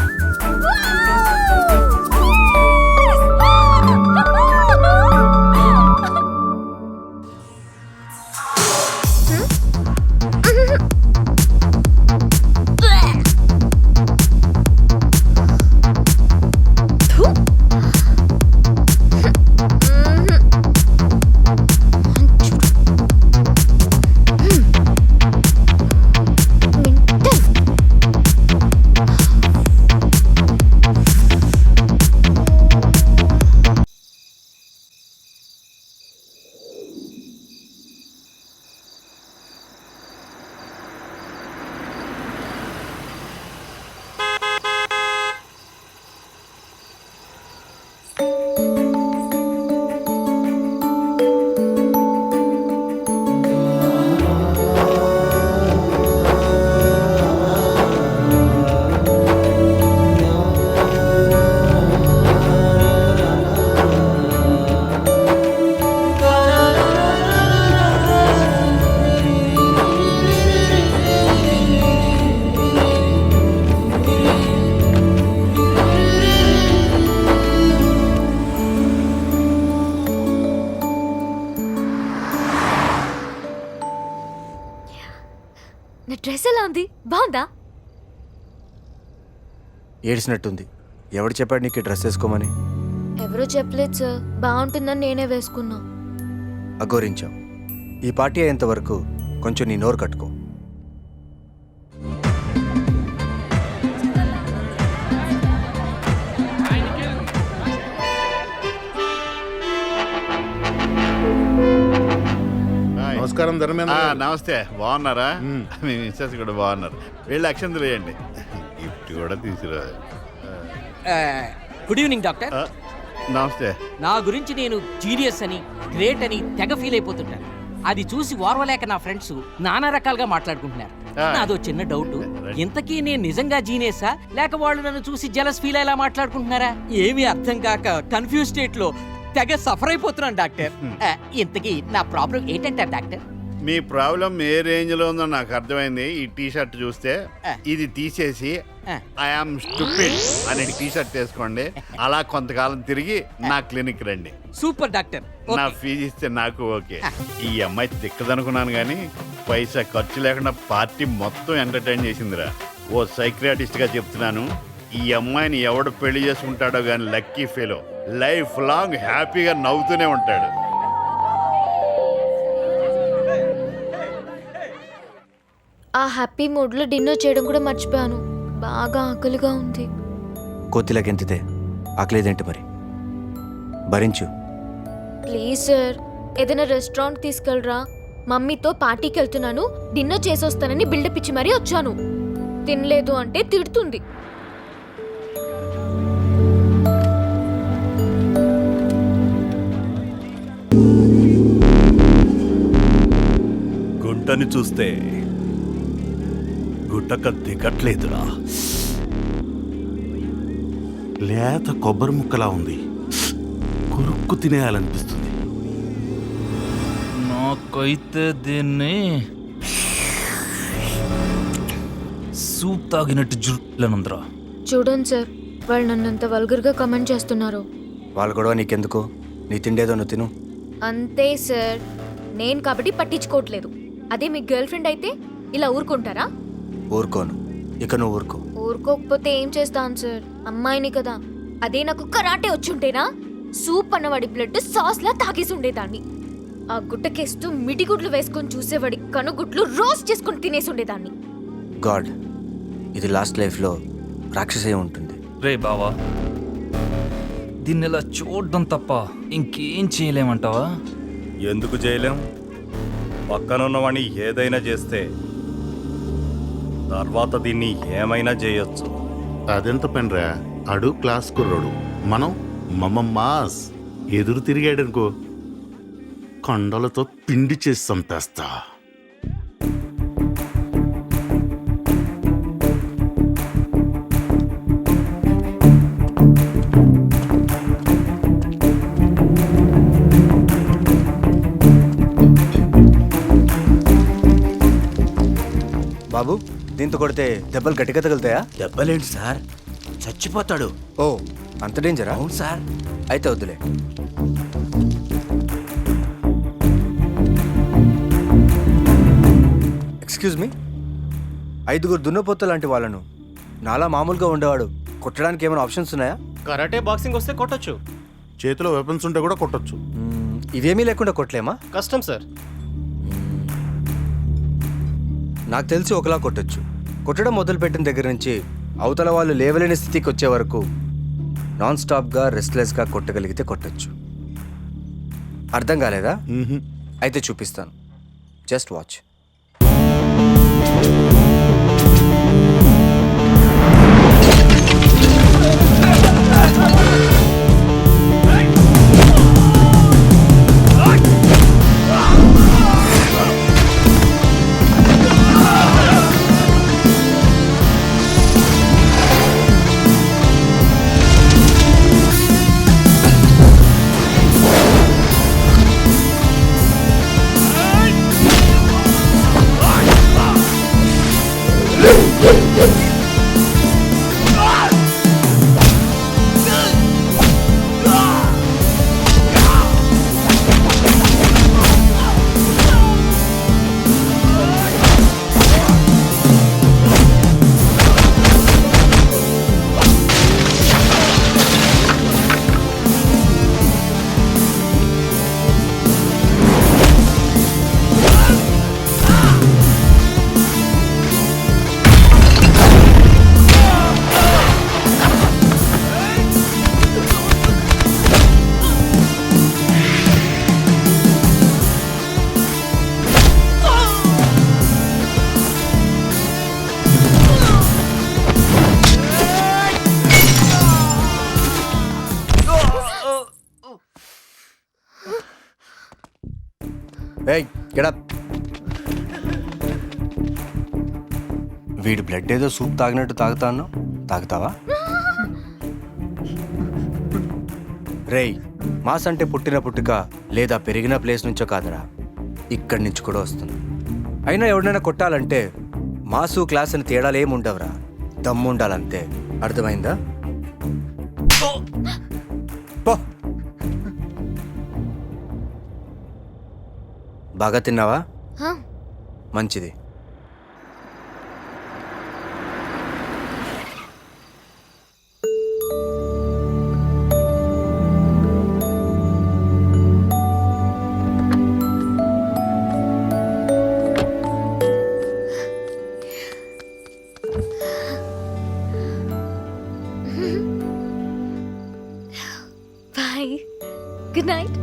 డ్రెస్ ఎలా ఉంది? బాగుందా? ఏడ్చినట్టుంది. ఎవడు చెప్పాడు నీకు ఈ డ్రెస్ వేసుకోమని? ఎవరో చెప్పలేదు సార్, బాగుంటుందని నేనే వేసుకున్నా. అఘోరించావు. ఈ పార్టీ అయ్యేంత వరకు కొంచెం నీ నోరు కట్టుకో. నమస్కారం ధర్మేంద్ర. నమస్తే, బాగున్నారా? మీ మిస్సెస్ కూడా బాగున్నారు. వీళ్ళు అక్షంతలు వేయండి, గిఫ్ట్ కూడా తీసుకురా. Good evening doctor. నమస్తే. నా గురించి నేను జీనియస్ అని, గ్రేట్ అని తెగ ఫీల్ అయిపోతుంటాను. అది చూసి ఓర్వలేక నా ఫ్రెండ్స్ నానా రకాలుగా మాట్లాడుకుంటున్నారు. నాదో చిన్న డౌట్, ఇంతకీ నేను నిజంగా జీనియసా లేక వాళ్ళు నన్ను చూసి జలస్ ఫీల్ అయ్యేలా మాట్లాడుకుంటున్నారా? ఏమీ అర్థం కాక కన్ఫ్యూజ్ స్టేట్ లో తెగ సఫర్ అయిపోతున్నాను డాక్టర్. ఇంతకీ నా ప్రాబ్లం ఏంటంటారు డాక్టర్? మీ ప్రాబ్లం ఏ రేంజ్ లో ఉందో నాకు అర్థమైంది. ఈ టీ షర్ట్ చూస్తే ఇది తీసేసి ఐఆమ్ స్టూపిడ్ అనే టీ షర్ట్ వేసుకోండి. అలా కొంతకాలం తిరిగి నా క్లినిక్ రండి. Super doctor. నా ఫీజు ఇస్తే నాకు ఓకే. ఈ అమ్మాయి తిక్కదనుకున్నాను కానీ పైసా ఖర్చు లేకుండా పార్టీ మొత్తం ఎంటర్టైన్ చేసిందిరా. ఓ సైక్రియాటిస్ట్ గా చెప్తున్నాను, ఈ అమ్మాయిని ఎవడు పెళ్లి చేసుకుంటాడో గాని లక్కీ ఫెలో లైఫ్ లాంగ్ హ్యాపీగా నవ్వుతూనే ఉంటాడు. ఆ హ్యాపీ మూడ్లో డిన్నర్ చేయడం కూడా మర్చిపోయాను. బాగా ఆకలిగా ఉంది. కోతిలకెంతితే ఆకలేదేంటి మరి? భరించు. ప్లీజ్ సార్, ఏదైనా రెస్టారెంట్ తీసుకెళ్ళరా. మమ్మీతో పార్టీకి వెళ్తున్నాను, డిన్నర్ చేసొస్తానని బిల్డప్ ఇచ్చి మరీ వచ్చాను. తినలేదు అంటే తిడుతుంది. గుంటని చూస్తే గుట్టక దిగట్లేదురా. లేత కొబ్బరి ముక్కలా ఉంది, కురుక్కు తినేయాలనిపిస్తుంది. నాకైతే దీన్ని సూప్ తాగినట్టు జుట్లనుందిరా. చూడండి సార్, వాళ్ళు నన్ను ఎంత వల్గర్గా కమెంట్ చేస్తున్నారు. వాళ్ళ గొడవ నీకెందుకు? నీ తిండేదో నువ్వు తిను. అంతే సార్, నేను కాబట్టి పట్టించుకోవట్లేదు. అదే మీ గర్ల్ ఫ్రెండ్ అయితే ఇలా ఊరుకుంటారా? ఊరుకోను. ఇక నువ్వు ఊరుకో. ఊరుకోకపోతే ఏం చేస్తాను సార్, అమ్మాయిని కదా. అదే నాకు కరాటే వచ్చుంటేనా సూప్ అన్నవాడి బ్లడ్ సాస్లా తాగేసి ఉండేదాన్ని. ఆ గుట్టకేస్తూ మిడిగుడ్లు వేసుకొని చూసేవాడి కనుగుడ్లు రోస్ట్ చేసుకొని తినేసి ఉండేదాన్ని. గాడ్, ఇది లాస్ట్ లైఫ్లో రాక్షసే ఉంటుంది. రే బావా, దీన్ని ఇలా చూడడం తప్ప ఇంకేం చేయలేమంటావా? ఎందుకు చేయలేం? పక్కనున్నవాణ్ణి ఏదైనా చేస్తే తర్వాత దీన్ని ఏమైనా చేయొచ్చు. అదెంత పనిరా, అడు క్లాస్ కుర్రోడు, మనం మాస్ ఎదురు తిరిగాడనుకో కొండలతో పిండి చేసి చంపేస్తా. బాబు, దీంతో కొడితే దెబ్బలు గట్టిగా తగులుతాయా? దెబ్బలేంటి సార్, చచ్చిపోతాడు. ఓ, అంత డేంజరా? అవును సార్. అయితే వద్దులే. ఎక్స్క్యూజ్ మీ, 5 దున్నపోత లాంటి వాళ్ళను నాలా మామూలుగా ఉండేవాడు కొట్టడానికి ఏమైనా ఆప్షన్స్ ఉన్నాయా? కరాటే బాక్సింగ్ వస్తే కొట్టొచ్చు. చేతిలో వెపన్స్ ఉంటే కూడా కొట్టొచ్చు. ఇవేమీ లేకుండా కొట్టలేమా? కష్టం సార్. నాకు తెలిసి ఒకలా కొట్టొచ్చు. కొట్టడం మొదలుపెట్టిన దగ్గర నుంచి అవతల వాళ్ళు లేవలేని స్థితికి వచ్చే వరకు నాన్ స్టాప్గా రెస్ట్లెస్గా కొట్టగలిగితే కొట్టొచ్చు. అర్థం కాలేదా? అయితే చూపిస్తాను. Just watch. ఏయ్ గెట్ అప్. వీడి బ్లడ్ ఏదో సూప్ తాగినట్టు తాగుతాను. తాగుతావా? రేయ్, మాస్ అంటే పుట్టిన పుట్టుక లేదా పెరిగిన ప్లేస్ నుంచో కాదురా, ఇక్కడి నుంచి కూడా వస్తుంది. అయినా ఎవరినైనా కొట్టాలంటే మాసు క్లాస్ అని తేడాలు ఏమి ఉండవురా, దమ్ము ఉండాలంతే. అర్థమైందా? పో. బాగా తిన్నావా? మంచిది. Bye, good night.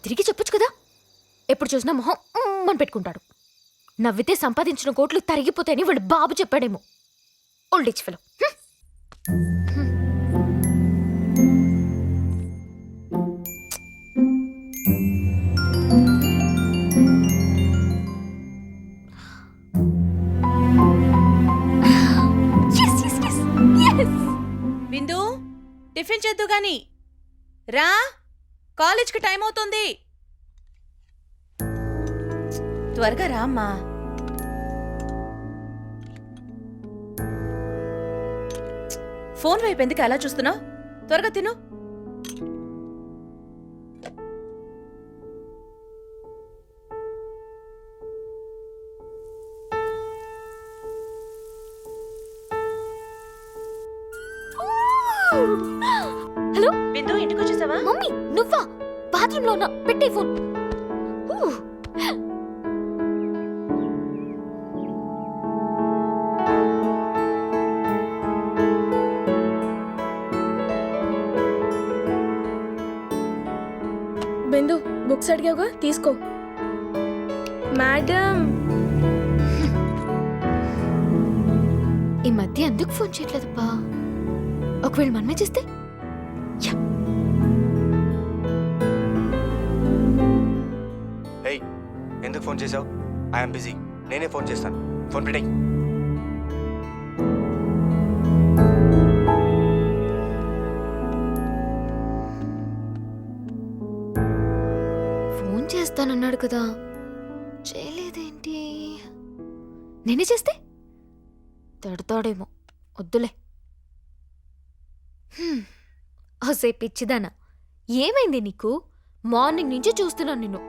తిరిగి చెప్పొచ్చు కదా. ఎప్పుడు చూసినా మొహం అని పెట్టుకుంటాడు. నవ్వితే సంపాదించిన కోట్లు తరిగిపోతాయని వాడు బాబు చెప్పాడేమో. Old age fellow. Bindu, tiffin చేద్దు గాని రా, కాలేజ్కి టైం అవుతుంది. త్వరగా రా అమ్మా. ఫోన్ వైపు ఎందుకు అలా చూస్తున్నావు? త్వరగా తిను. హలో బిందు, ఇంటికి వచ్చేసావా? మమ్మీ, నువ్వా? బాత్రూమ్ లో ఉన్నా. పెట్టే ఫోన్. బిందు, బుక్స్ అడిగావుగా, తీసుకో. మేడం, ఈ మధ్య ఎందుకు ఫోన్ చేయట్లేదప్పా? ఒకవేళ మనమే చేస్తే? ఏయ్, ఎందుకు ఫోన్ చేసావు? I'm busy. నేనే ఫోన్ చేస్తాను. ఫోన్ పెట్టేయ్. ఫోన్ చేస్తానన్నాడు కదా, చేయలేదేంటి? నేనే చేస్తే తిడతాడేమో. వద్దులే. ఒసే పిచ్చిదానా, ఏమైంది నీకు? మార్నింగ్ నుంచి చూస్తున్నాను నిన్ను.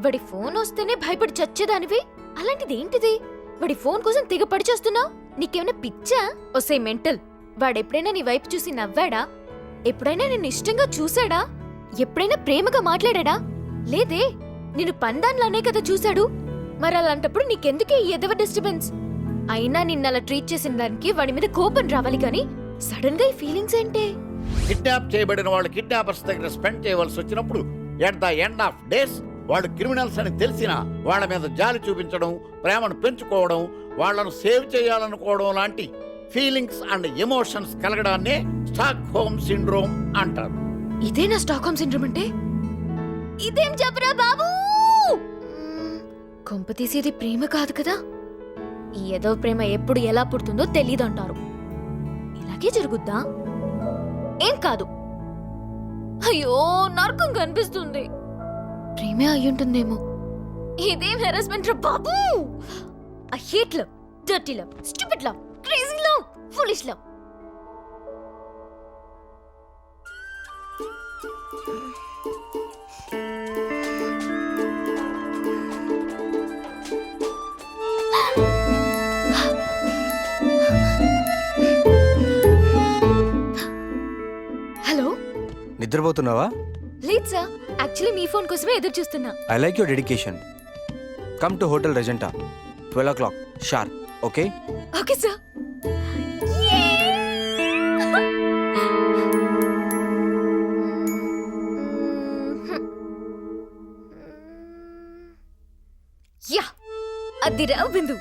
వాడి ఫోన్ వస్తేనే భయపడి చచ్చేదానివి, అలాంటిది ఏంటిది? వాడి ఫోన్ కోసం తెగ పడి చేస్తున్నావు. నీకేమైనా పిచ్చా? ఒసే మెంటల్, వాడెప్పుడైనా నీ వైపు చూసి నవ్వాడా? ఎప్పుడైనా నిన్ను ఇష్టంగా చూశాడా? ఎప్పుడైనా ప్రేమగా మాట్లాడా? లేదే, నిన్ను పందాన్లానే కదా చూశాడు. మరి అలాంటప్పుడు నీకెందుకే ఈ ఎదవ డిస్టర్బెన్స్? అయినా నిన్నలా ట్రీట్ చేసిన దానికి వాడి మీద కోపం రావాలి గాని సడన్ గా ఈ ఫీలింగ్స్ ఏంటే? కిడ్నాప్ చేయబడిన వాళ్ళు కిడ్నాపర్స్ దగ్గర స్పెండ్ చేయవలసి వచ్చినప్పుడు at the end of days వాళ్ళు క్రిమినల్స్ అని తెలిసినా వాళ్ళ మీద జాలి చూపించడం, ప్రేమను పెంచుకోవడం, వాళ్ళను సేవ్ చేయాలనుకోవడం లాంటి ఫీలింగ్స్ అండ్ ఎమోషన్స్ కలగడాన్నే స్టాక్ హోమ్ సిండ్రోమ్ అంటారు. ఇదేనా స్టాక్ హోమ్ సిండ్రోమ్ అంటే? ఇదేం చెప్పరా బాబు? కొంప తీసేది ప్రేమ కాదు కదా. ఈ ఏదో ప్రేమ ఎప్పుడు ఎలా పుడుతుందో తెలీదంటారు. ఇలాగే జరుగుద్దా? ఏం కాదు. అయ్యో, నరకం కనిపిస్తుంది. ప్రేమే అయ్యుంటుందేమో. ఇదేం హెరాస్మెంట్ రా బాబు. I hate love, dirty love, stupid love, crazy love, foolish love. Hello, నిద్రపోతున్నావా? లేదు సార్, యాక్చువల్లీ మీ ఫోన్ కోసమే ఎదురు చూస్తున్నా. I like your dedication. Come to hotel Regenta 12 o'clock sharp. Okay? Okay sir. Yeah, అది రా బిందు.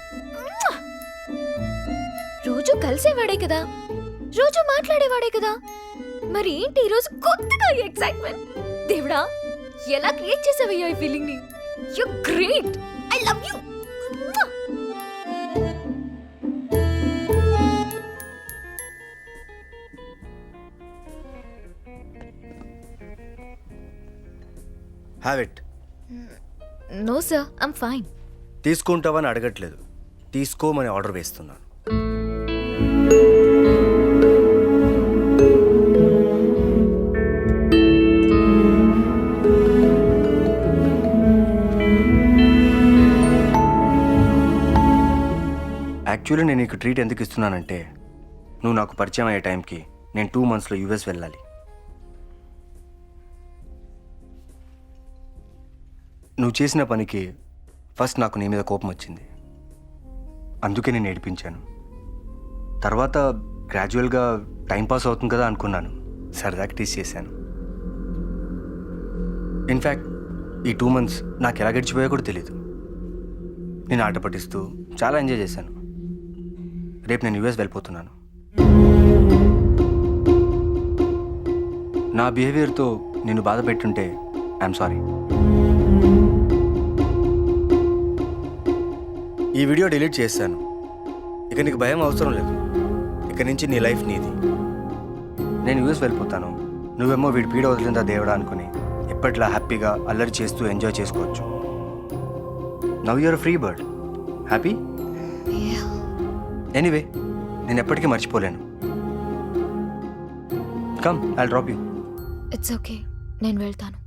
రోజు కలిసేవాడే కదా, రోజు మాట్లాడేవాడే కదా, మరి ఏంటి ఈరోజు కొత్తగా ఎక్సైట్మెంట్? దేవుడా, ఎలా క్రియేట్ చేసావయ్యా ఈ ఫీలింగ్ ని? You great, I love you. Have it. No sir, I'm fine. తీసుకుంటావని అడగట్లేదు, తీసుకోమని ఆర్డర్ వేస్తున్నాను. యాక్చువల్లీ నేను నీకు ట్రీట్ ఎందుకు ఇస్తున్నానంటే, నువ్వు నాకు పరిచయం అయ్యే టైంకి నేను 2 monthsలో యూఎస్ వెళ్ళాలి. నువ్వు చేసిన పనికి ఫస్ట్ నాకు నీ మీద కోపం వచ్చింది, అందుకే నేను ఏడిపించాను. తర్వాత గ్రాడ్యువల్గా టైంపాస్ అవుతుంది కదా అనుకున్నాను, సరదాగా టీస్ చేశాను. ఇన్ఫ్యాక్ట్ ఈ 2 months నాకు ఎలా గడిచిపోయా కూడా తెలీదు. నేను ఆట పట్టిస్తూ చాలా ఎంజాయ్ చేశాను. రేపు నేను యూఎస్ వెళ్ళిపోతున్నాను. నా బిహేవియర్తో నిన్ను బాధ పెట్టుంటే ఐఎమ్ సారీ. ఈ వీడియో డిలీట్ చేశాను. ఇక నీకు భయం అవసరం లేదు. ఇక నుంచి నీ లైఫ్ నీది. నేను యూఎస్ వెళ్ళిపోతాను, నువ్వేమో వీడి పీడ వదిలిందా దేవుడా అనుకుని ఎప్పట్లా హ్యాపీగా అల్లరి చేస్తూ ఎంజాయ్ చేసుకోవచ్చు. Now you're free bird. Happy? Anyway, నేను ఎప్పటికీ మర్చిపోలేను. Come, I drop you. It's okay, నేను వెళ్తాను.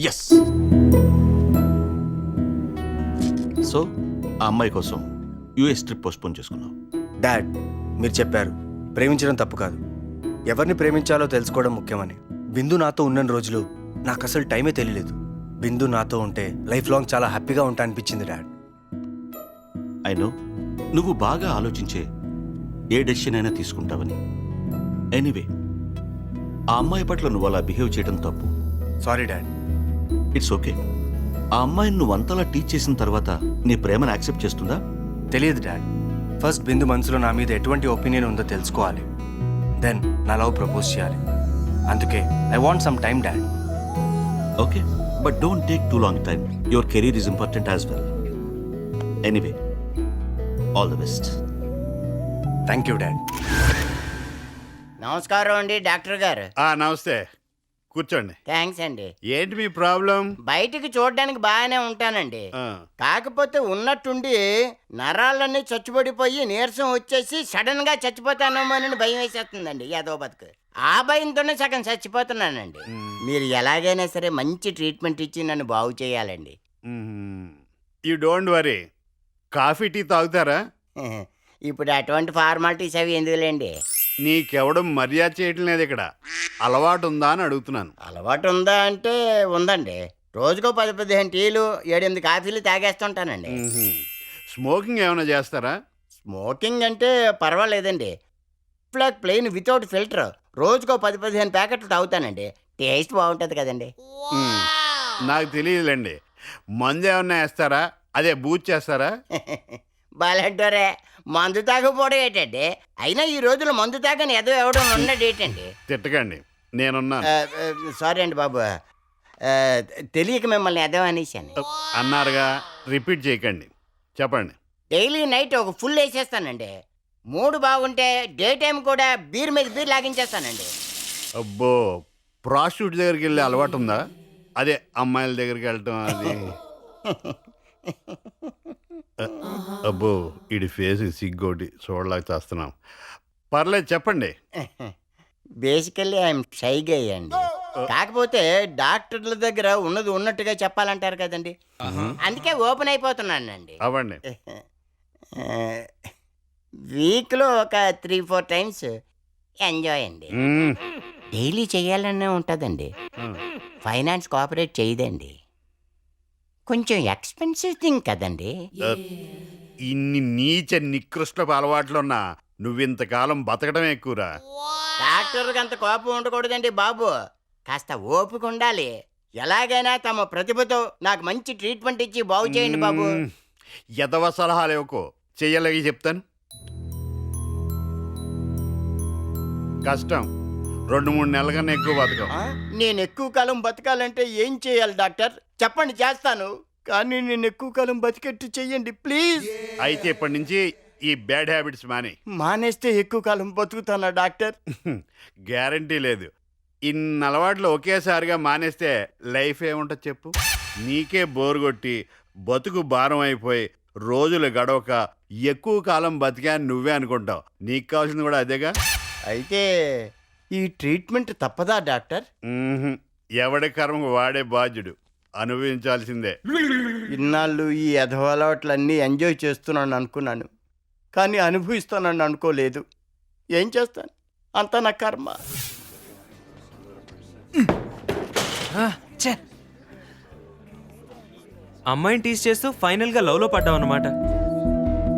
ఎస్. సో ఆ అమ్మాయి కోసం యూఎస్ ట్రిప్ పోస్ట్పోన్ చేసుకున్నావు. డాడ్, మీరు చెప్పారు ప్రేమించడం తప్పు కాదు, ఎవరిని ప్రేమించాలో తెలుసుకోవడం ముఖ్యమని. బిందు నాతో ఉన్న రోజులు నాకు అసలు టైమే తెలియలేదు. బిందు నాతో ఉంటే లైఫ్ లాంగ్ చాలా హ్యాపీగా ఉంటా అనిపించింది డాడ్. ఐ నో నువ్వు బాగా ఆలోచించే ఏ డెసిషన్ అయినా తీసుకుంటావని. ఎనీవే, ఆ అమ్మాయి పట్ల నువ్వు అలా బిహేవ్ చేయడం తప్పు. Sorry dad. It's okay. ఆ అమ్మాయిని నువ్వు అంతలా టీచ్ చేసిన తర్వాత నీ ప్రేమను యాక్సెప్ట్ చేస్తుందా? తెలియదు డాడ్. ఫస్ట్ బిందు మనసులో నా మీద ఎటువంటి ఒపీనియన్ ఉందో తెలుసుకోవాలి, దెన్ నా లవ్ ప్రపోజ్ చేయాలి. అందుకే I want some time dad. Okay, but don't take two long time. Your career is important as well. Anyway, all the best. Thank you dad. నమస్కారం అండి డాక్టర్ గారు. నమస్తే, కూర్చోండి. థ్యాంక్స్ అండి. ఏంటి మీ ప్రాబ్లం? బయటికి చూడడానికి బాగానే ఉంటానండి, కాకపోతే ఉన్నట్టుండి నరాలన్నీ చచ్చుబడిపోయి నీరసం వచ్చేసి సడన్ గా చచ్చిపోతానేమోనని భయం వేసేస్తుందండి. ఏదో బతుకు ఆ భయంతోనే సగం చచ్చిపోతున్నానండి. మీరు ఎలాగైనా సరే మంచి ట్రీట్మెంట్ ఇచ్చి నన్ను బాగు చేయాలండి. You don't worry. Coffee tea తాగుతారా? ఇప్పుడు అటువంటి ఫార్మాలిటీస్ అవి ఎందుకులేండి. నీకెవడం మర్యాద చేయటం లేదు ఇక్కడ. అలవాటు ఉందా అని అడుగుతున్నాను. అలవాటు ఉందా అంటే ఉందండి. రోజుకో 10-15 టీలు 7-8 కాఫీలు తాగేస్తుంటానండి. స్మోకింగ్ ఏమైనా చేస్తారా? స్మోకింగ్ అంటే పర్వాలేదండి. ఫ్లాక్ ప్లెయిన్ వితౌట్ ఫిల్టర్ రోజుకో 10-15 ప్యాకెట్లు తాగుతానండి. టేస్ట్ బాగుంటుంది కదండి. నాకు తెలియదులేండి. మందు ఏమన్నా వేస్తారా? అదే బూజ్ చేస్తారా? బాలంటోరే, మందు తాగకపోవడం ఏంటండి? అయినా ఈ రోజుల్లో మందు తాగని ఏదో ఎవడం ఉన్నాడు ఏంటండి? తిట్టకండి, నేనున్నా. సారీ అండి బాబు, తెలియక మిమ్మల్ని ఏదో అనేసాను. అన్నారుగా, రిపీట్ చేయకండి. చెప్పండి. డైలీ నైట్ ఒక ఫుల్ వేసేస్తానండి. మూడు బాగుంటే డే టైం కూడా బీర్ మీద బీర్ లాగించేస్తానండి. అబ్బో, ప్రాస్టిట్యూట్ దగ్గరికి వెళ్ళే అలవాటు ఉందా? అదే అమ్మాయిల దగ్గరికి వెళ్ళటం అది. అబ్బో ఇడి ఫేస్ సిగ్గోటి చూడలేక చేస్తున్నాం. పర్లేదు చెప్పండి. బేసికల్లీ ఐఎమ్ షైగా అండి. కాకపోతే డాక్టర్ల దగ్గర ఉన్నది ఉన్నట్టుగా చెప్పాలంటారు కదండి, అందుకే ఓపెన్ అయిపోతున్నానండి. అవ్వండి. వీక్లో ఒక 3-4 టైమ్స్ ఎంజాయ్ అండి. డైలీ చేయాలనే ఉంటుందండి. ఫైనాన్స్ కోఆపరేట్ చేయదండి. కొంచెం ఎక్స్పెన్సివ్ థింగ్ కదండి. ఇన్ని నీచ నికృష్టపు అలవాట్లున్నా నువ్వింతకాలం బతకడం ఎక్కువరా. డాక్టర్కి అంత కోపం ఉండకూడదండి బాబు, కాస్త ఓపిక ఉండాలి. ఎలాగైనా తమ ప్రతిభతో నాకు మంచి ట్రీట్మెంట్ ఇచ్చి బాగు చేయండి బాబు. ఎదవ సలహాలు ఇవ్వకో, చెయ్యలేగి చెప్తాను. కష్టం, 2-3 నెలల కన్నా ఎక్కువ బతకం. నేను ఎక్కువ కాలం బతకాలంటే ఏం చేయాలి డాక్టర్? చెప్పండి, చేస్తాను. కానీ నేను ఎక్కువ కాలం బతికెట్టు చెయ్యండి ప్లీజ్. అయితే ఇప్పటి నుంచి ఈ బ్యాడ్ హ్యాబిట్స్ మానేస్తే ఎక్కువ కాలం బతుకుతానా డాక్టర్? గ్యారంటీ లేదు. ఇన్ని అలవాట్లు ఒకేసారిగా మానేస్తే లైఫ్ ఏముంటుంది చెప్పు? నీకే బోరు కొట్టి బతుకు భారం అయిపోయి రోజులు గడవక ఎక్కువ కాలం బతికా నువ్వే అనుకుంటావు. నీకు కావాల్సింది కూడా అదేగా. అయితే ఈ ట్రీట్మెంట్ తప్పదా డాక్టర్? ఎవడి కర్మకు వాడే బాధ్యుడు, అనుభవించాల్సిందే. ఇన్నాళ్ళు ఈ అలవాట్లన్నీ ఎంజాయ్ చేస్తున్నాను అనుకున్నాను, కానీ అనుభవిస్తానని అనుకోలేదు. ఏం చేస్తాను, అంతా నా కర్మ. అమ్మాయిని టీస్ చేస్తూ ఫైనల్గా లవ్లో పడ్డావు అనమాట.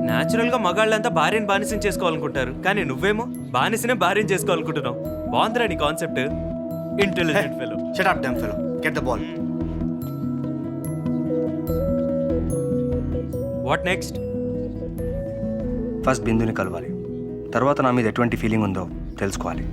న్యాచురల్గా మగాళ్ళంతా భార్యని బానిసం చేసుకోవాలనుకుంటారు, కానీ నువ్వేమో బానిసనే భార్యని చేసుకోవాలనుకుంటున్నావు. బాగుందిరా నీ concept. Intelligent fellow. Shut up dumb fellow, get the ball. What next? First బిందుని కలవాలి, తర్వాత నా మీద ఎటువంటి ఫీలింగ్ ఉందో తెలుసుకోవాలి.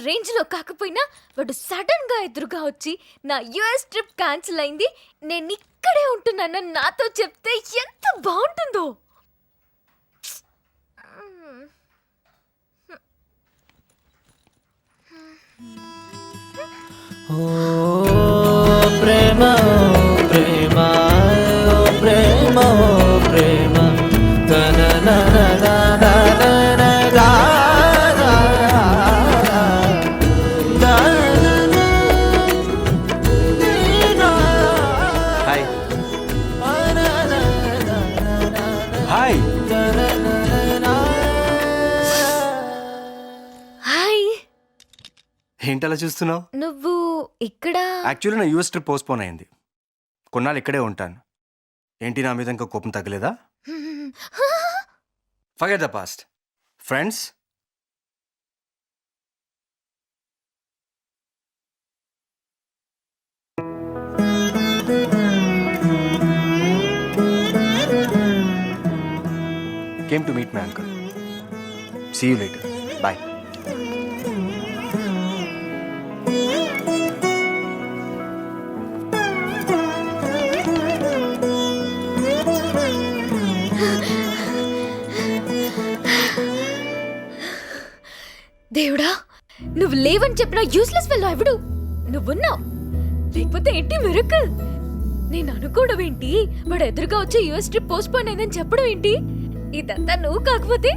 రేంజ్ లో కాకపోయినా వాడు సడన్ గా ఎదురుగా వచ్చి నా యుఎస్ ట్రిప్ క్యాన్సిల్ అయింది, నేను ఇక్కడే ఉంటున్నానని నాతో చెప్తే ఎంత బాగుంటుందో. ప్రేమ ప్రేమ ప్రేమ ప్రేమ ఏంటలా చూస్తున్నావు? నువ్వు ఇక్కడ? యాక్చువల్లీ నా యూఎస్ ట్రిప్ పోస్ట్పోన్ అయింది. కొన్నాళ్ళు ఇక్కడే ఉంటాను. ఏంటి నా మీద ఇంకా కోపం తగ్గలేదా? Forget the past. Friends, came to meet my uncle. See you later. Bye. దేవుడా, నువ్వు లేవని చెప్పిన యూస్లెస్ ఫెల్లో ఎవడు? నువ్వున్నావు, లేకపోతే ఏంటి మిరకల్? నేను అనుకోవడం ఏంటి, వాడు ఎదురుగా వచ్చే యూఎస్ ట్రిప్ పోస్ట్ పోన్ అయిందని చెప్పడం ఏంటి? ఇదంతా నువ్వు కాకపోతే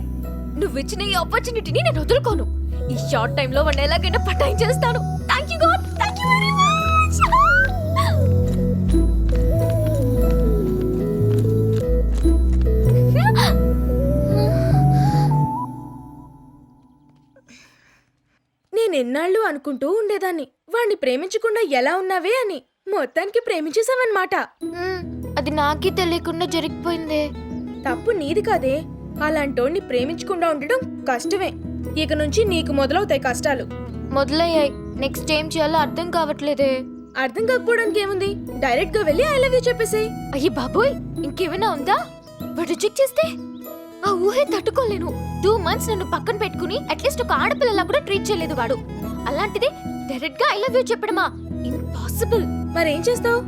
నువ్వు ఇచ్చిన ఈ ఆపర్చునిటీని నేను వదులుకోను. ఈ షార్ట్ టైంలో వాడిని ఎలాగైనా పటాయించేస్తాను. Thank you God, thank you very much. నేను ఎన్నాళ్ళు అనుకుంటూ ఉండేదాన్ని వాణ్ణి ప్రేమించకుండా ఎలా ఉన్నావే అని. మొత్తానికి ప్రేమించేసావన్నమాట. అది నాకే తెలియకుండా జరిగిపోయిందే. తప్పు నీది కాదే, అలాంటోడిని ప్రేమించకుండా ఉండడం కష్టమే. ఇక నుంచి నీకు మొదలవుతాయి కష్టాలు. మొదలయ్యాయి. నెక్స్ట్ ఏం చేయాలో అర్థం కావట్లేదే. అర్థం కాకపోవడానికి ఏముంది, డైరెక్ట్ గా వెళ్ళి ఐ లవ్ యూ చెప్పేసేయ్. అయ్యి బాబోయ్, ఇంకేమైనా ఉందా? వాడు రిజెక్ట్ చేస్తే ఆ ఊహే తట్టుకోలేను. 2 months నన్ను పక్కన పెట్టుకుని అట్లీస్ట్ ఒక ఆడపిల్లలా కూడా ట్రీట్ చేయలేదు వాడు. అలాంటిది డైరెక్ట్ గా ఐ లవ్ యూ చెప్పడమా? ఇంపాసిబుల్. మరేం చేస్తావు?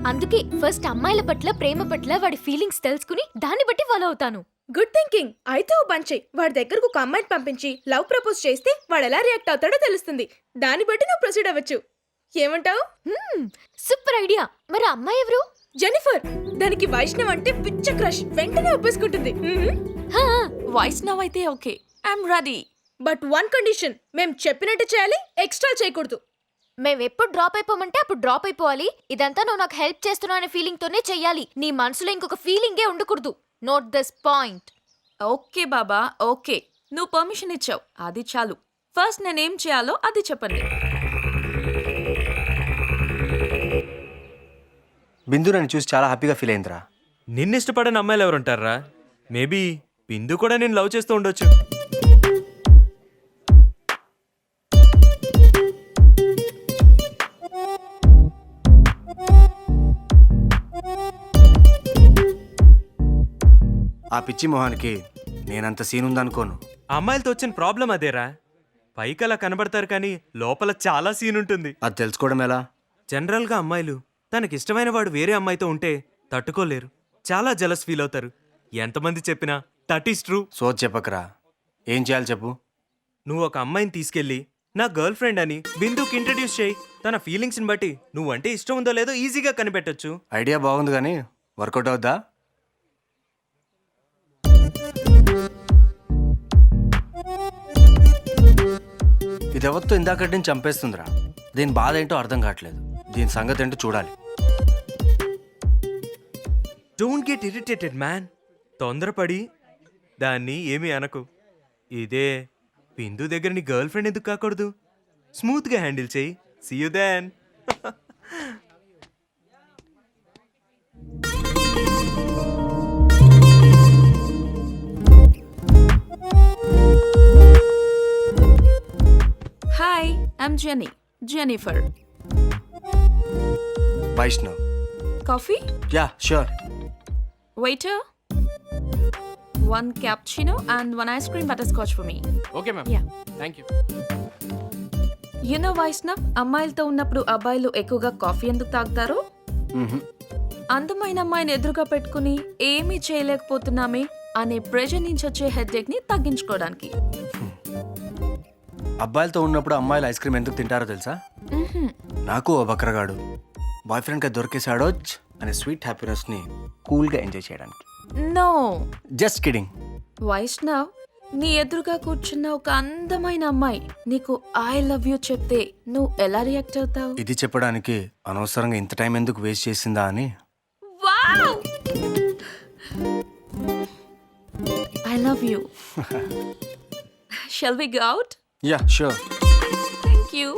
అందుకే ఫస్ట్ అమ్మాయిల పట్ల, ప్రేమ పట్ల వాడి ఫీలింగ్స్ తెలుసుకుని దాన్ని బట్టి ఫాలో అవుతాను. Good thinking. అయితే ఓ పంచే, వాడి దగ్గరకు ఒక అమ్మాయిని పంపించి లవ్ ప్రపోజ్ చేస్తే వాడు ఎలా రియాక్ట్ అవుతాడో తెలుస్తుంది. దాన్ని బట్టి నువ్వు ప్రొసీడ్ అవ్వచ్చు. ఏమంటావు? Super idea. మరి అమ్మాయి ఎవరు? జెనిఫర్. దానికి వైష్ణవ్ అంటే పిచ్చ క్రష్. వెంటనే ఒప్పేసుకుంటుంది. వైష్ణవ్ అయితే okay, I'm ready. But one condition, మేం చెప్పినట్టు చేయాలి, ఎక్స్ట్రా చేయకూడదు. మేము ఎప్పుడు డ్రాప్ అయిపోమంటే అప్పుడు డ్రాప్ అయిపోవాలి. ఇదంతా నువ్వు నాకు హెల్ప్ చేస్తున్నావు అనే ఫీలింగ్ తోనే చెయ్యాలి. నీ మనసులో ఇంకొక ఫీలింగే ఉండకూడదు. Note this point. Okay Baba, okay. నువ్వు పర్మిషన్ ఇచ్చావు, అది చాలు. ఫస్ట్ నేనేం చేయాలో అది చెప్పండి. బిందు నన్ను చూసి చాలా హ్యాపీగా ఫీల్ అయిందిరా. నిన్ను ఇష్టపడని అమ్మాయిలు ఎవరుంటారా? మేబీ బిందు కూడా నేను లవ్ చేస్తూ ఉండొచ్చు. ఆ పిచ్చి మొహానికి నేనంత సీన్ ఉందనుకోను. అమ్మాయిలతో వచ్చిన ప్రాబ్లం అదేరా, పైకి అలా కనబడతారు కానీ లోపల చాలా సీన్ ఉంటుంది. అది తెలుసుకోవడం ఎలా? జనరల్గా అమ్మాయిలు తనకిష్టమైన వాడు వేరే అమ్మాయితో ఉంటే తట్టుకోలేరు, చాలా జలస్ ఫీల్ అవుతారు. ఎంతమంది చెప్పినా దట్ ఈస్ ట్రూ. సో చెప్పకరా, ఏం చేయాలి చెప్పు. నువ్వు ఒక అమ్మాయిని తీసుకెళ్ళి నా గర్ల్ ఫ్రెండ్ అని బిందుకి ఇంట్రడ్యూస్ చేయి. తన ఫీలింగ్స్ని బట్టి నువ్వంటే ఇష్టం ఉందో లేదో ఈజీగా కనిపెట్టొచ్చు. ఐడియా బాగుంది కానీ వర్కౌట్ అవుద్దా? ఇది ఎవరితో ఇందాకటి నుంచి చంపేస్తుందిరా. దీని బాధ ఏంటో అర్థం కావట్లేదు. దీని సంగతి ఏంటో చూడాలి. Don't get irritated man. తొందరపడి దాన్ని ఏమీ అనకు. ఇదే బిందు దగ్గర నీ గర్ల్ ఫ్రెండ్ ఎందుకు కాకూడదు? స్మూత్గా హ్యాండిల్ చేయి. See you then. Hi, I'm Jennifer. Vaishnav. Coffee? Yeah sure. Waiter, 1 cappuccino and 1 ice cream butterscotch for me. Okay, ma'am. Yeah. Thank you. You know Vaishnav, అమ్మాయిలతో ఉన్నప్పుడు అబ్బాయిలు ఎక్కువగా కాఫీ ఎందుకు తాగుతారు? అందమైన అమ్మాయిని ఎదురుగా పెట్టుకుని ఏమీ చేయలేకపోతున్నామే అనే ప్రెషర్ నుంచి వచ్చే హెడ్ఏక్ ని తగ్గించుకోవడానికి. అబ్బాయిలతో ఉన్నప్పుడు అమ్మాయిలు ఐస్ క్రీమ్ ఎందుకు తింటారో తెలుసా? నాకు ఓ బక్రగాడు బాయ్ ఫ్రెండ్గా దొరికేశాడో అనే స్వీట్ హ్యాపీనెస్ని కూల్గా ఎంజాయ్ చేయడానికి. No, just kidding. వైష్ణవ్, నీ ఎదురుగా కూర్చున్న ఒక అందమైన అమ్మాయి నీకు ఐ లవ్ యూ చెప్తే నువ్వు ఎలా రియాక్ట్ అవుతావు? ఇది చెప్పడానికి అనవసరంగా ఇంత టైం ఎందుకు వేస్ట్ చేసిందా అని. I love you. Shall we go out? Yeah sure. Thank you.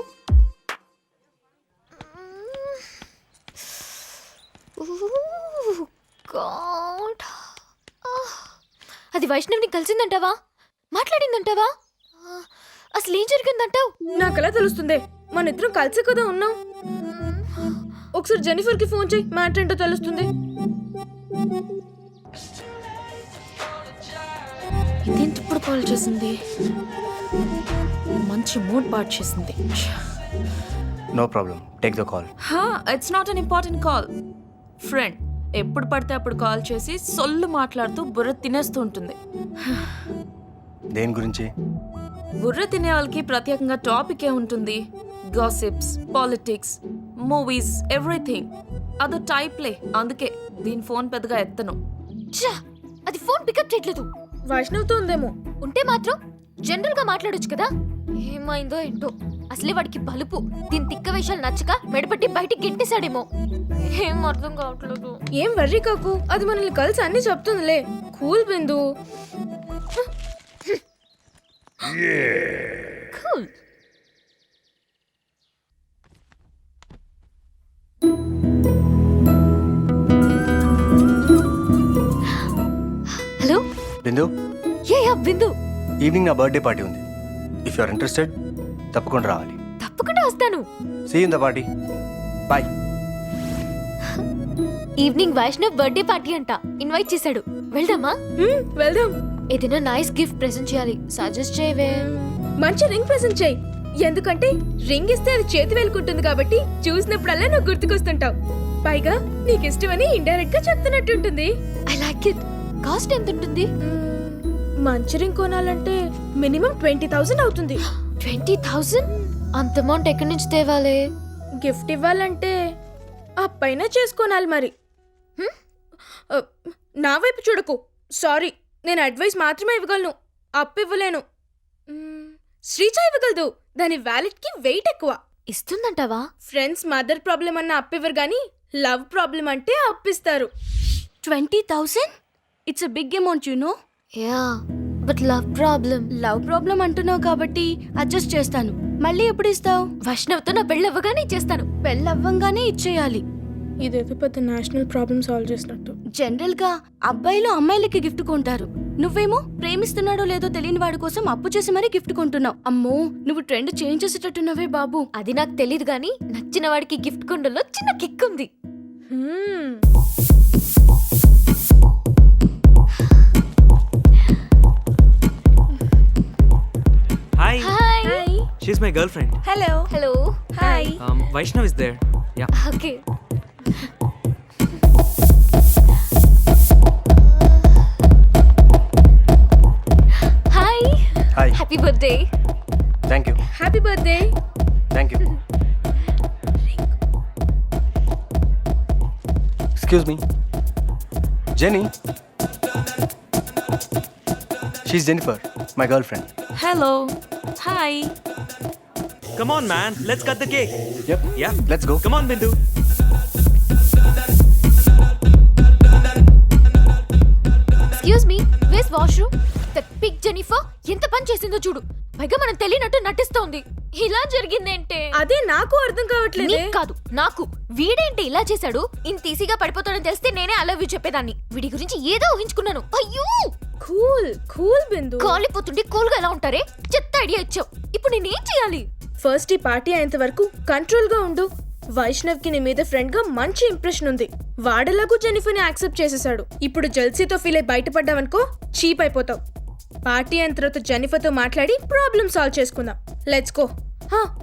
God. అది వైష్ణవ్ని కలిసిందంటావా? మాట్లాడిందంటావా? అసలు ఏం జరిగిందంటావు? నాకెలా తెలుస్తుంది? మన ఇద్దరం కలిసి కదా ఉన్నాం. ఒకసారి జెనిఫర్ కి ఫోన్ చేయి, మ్యాటర్ ఏంటో తెలుస్తుంది. ఇదేంటి ఇప్పుడు కాల్ చేసింది? మంచి మూడ్ పాటు చేసింది. No problem, take the call. It's not an important call. Friend ఎప్పుడు పడితే అప్పుడు కాల్ చేసి సొల్లు మాట్లాడుతూ బుర్ర తినేస్తూ ఉంటుంది. దేని గురించి? బుర్ర తినే వాళ్ళకి ప్రత్యేకంగా టాపిక్ ఏ ఉంటుంది. Gossips, politics, movies, everything. అదో టైప్లే, అందుకే దీని ఫోన్ పెద్దగా ఎత్తను. ఛ! అది ఫోన్ పికప్ చేయట్లేదు. వైష్ణవ్తో ఉందేమో. ఉంటే మాత్రం జనరల్ గా మాట్లాడొచ్చు కదా. ఏమైందో ఏంటో, అసలే వాడికి బలుపు. దీని తిక్క వేషాలు నచ్చక మెడపట్టి బయటికి గెంటేశాడేమో. ఏం అర్థం కావట్లేదు. ఏం వర్రీ కాకు, అది మనల్ని కలిసి అన్ని చెప్తుందిలే. Cool Bindu. Cool. Hello Bindu, yeah Bindu. Evening నా బర్త్డే పార్టీ ఉంది. ఇఫ్ యు ఆర్ ఇంట్రెస్టెడ్ తప్పకుండా రావాలి. తప్పకుండా వస్తాను. See in the party. Bye. Evening Vaishnav birthday party అంట, ఇన్వైట్ చేశాడు. వెళ్దామా? వెళ్దాం. ఏదైనా నైస్ గిఫ్ట్ ప్రెజెంట్ చేయాలి. సజెస్ట్ చేయవే. మంచి రింగ్ ప్రెజెంట్ చేయి. ఎందుకంటే రింగ్ ఇస్తే అది చేతి వేలుకుంటుంది కాబట్టి చూసినప్పుడల్లా నువ్వు గుర్తుకొస్తుంటావు. పైగా నీకు ఇష్టమని ఇండైరెక్ట్ గా చెప్తున్నట్టుంటుంది. I like it. కాస్ట్ ఎంత ఉంటుంది? మంచి రింగ్ కొనాలంటే మినిమం 20,000 అవుతుంది. 20,000? అంత అమౌంట్ ఎక్కడి నుంచి తేవాలి? గిఫ్ట్ ఇవ్వాలంటే అప్పైనా చేసుకోనాలి మరి. నా వైపు చూడకు. సారీ, నేను అడ్వైస్ మాత్రమే ఇవ్వగలను, అప్పు ఇవ్వలేను. శ్రీచ ఇవ్వగలదు. దాని వ్యాలెట్ కి వెయిట్ ఎక్కువ. ఇస్తుందంటావా? ఫ్రెండ్స్ మదర్ ప్రాబ్లం అన్న అప్పివ్వరు గానీ లవ్ ప్రాబ్లం అంటే అప్పిస్తారు. 20,000? It's a big amount you know. Yeah, but love problem అంటున్నావు కాబట్టి అడ్జస్ట్ చేస్తాను. మళ్ళీ ఎప్పుడు ఇస్తావు? వైష్ణవ్తో నా పెళ్ళవ్వగానే ఇచ్చేస్తాను. పెళ్ళవ్వంగానే ఇచ్చేయాలి. ఇదేదో పెద్ద నేషనల్ ప్రాబ్లమ్ సాల్వ్ చేసినట్టు. జనరల్ గా అబ్బాయిలు అమ్మాయిలకి గిఫ్ట్ కొంటారు. నువ్వేమో ప్రేమిస్తున్నాడో లేదో తెలియని వాడి కోసం అప్పు చేసి మరీ గిఫ్ట్ కొంటున్నావు. అమ్మో, నువ్వు ట్రెండ్ చేంజ్ చేసేటట్టున్నావే బాబు. అది నాకు తెలియదు గానీ నచ్చిన వాడికి గిఫ్ట్ కొండలో చిన్న కిక్ ఉంది. Hi. Hi. She's my girl friend. Hello. Hello. Hi. Vaishnav is there. Yeah. Okay. Hi. Hi. Happy birthday. Thank you. Happy birthday. Thank you. Excuse me. Jenny. She's Jennifer, my girl friend. Hello. Hi. Come on man, let's cut the cake. Yep. Yeah. Let's go. Come on Bindu. Excuse me, ways washroom. That Pig Jennifer ఎంత పని చేసిందో చూడు. పైగా మనం తెలియనట్టు నటిస్తోంది. ఇలా జరిగిందేంటే అదే నాకు అర్థం కావట్లేదు. నీకు కాదు, నాకు. వీడేంటి ఇలా చేశాడు? ఇంత ఈజీగా పడిపోతాడని తెలిస్తే నేనే ఐ లవ్ యూ చెప్పేదాన్ని. వీడి గురించి ఏదో ఊహించుకున్నాను. అయ్యో. కూల్ బిందు. కాలిపోతుంటే కూల్ గా ఎలా ఉంటారే? చెత్త ఐడియా ఇచ్చావు. ఇప్పుడు నేనేం చేయాలి? ఫస్ట్ ఈ పార్టీ అయ్యేంత వరకు కంట్రోల్ గా ఉండు. వైష్ణవ్ కి నీ మీద ఫ్రెండ్ గా మంచి ఇంప్రెషన్ ఉంది. వాడలాಗೂ జెనిఫర్ ని యాక్సెప్ట్ చేసేసాడు. ఇప్పుడు జెల్సీతో ఫీల్ అయి బయటపడ్డావనుకో చీప్ అయిపోతావు. పార్టీ అయిన తర్వాత జెనిఫర్ తో మాట్లాడి ప్రాబ్లమ్ సాల్వ్ చేసుకుందాం. Let's go.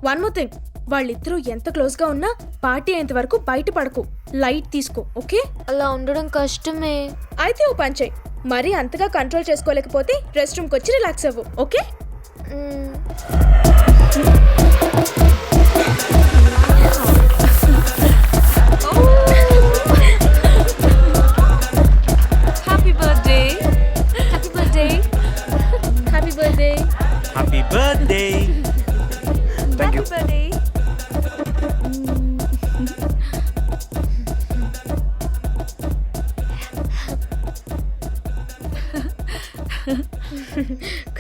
One more thing, వాళ్ళిద్దరూ ఎంత క్లోజ్ గా ఉన్నా పార్టీ అయ్యేంత వరకు బయటపడకు. లైట్ తీసుకో, ఓకే? అలా ఉండడం కష్టమే. అయితే ఓ పని చెయ్, మరీ అంతగా కంట్రోల్ చేసుకోలేకపోతే రెస్ట్ రూమ్కి వచ్చి రిలాక్స్ అవ్వు, okay? Happy birthday. Happy birthday. Happy birthday. Happy birthday. Thank you.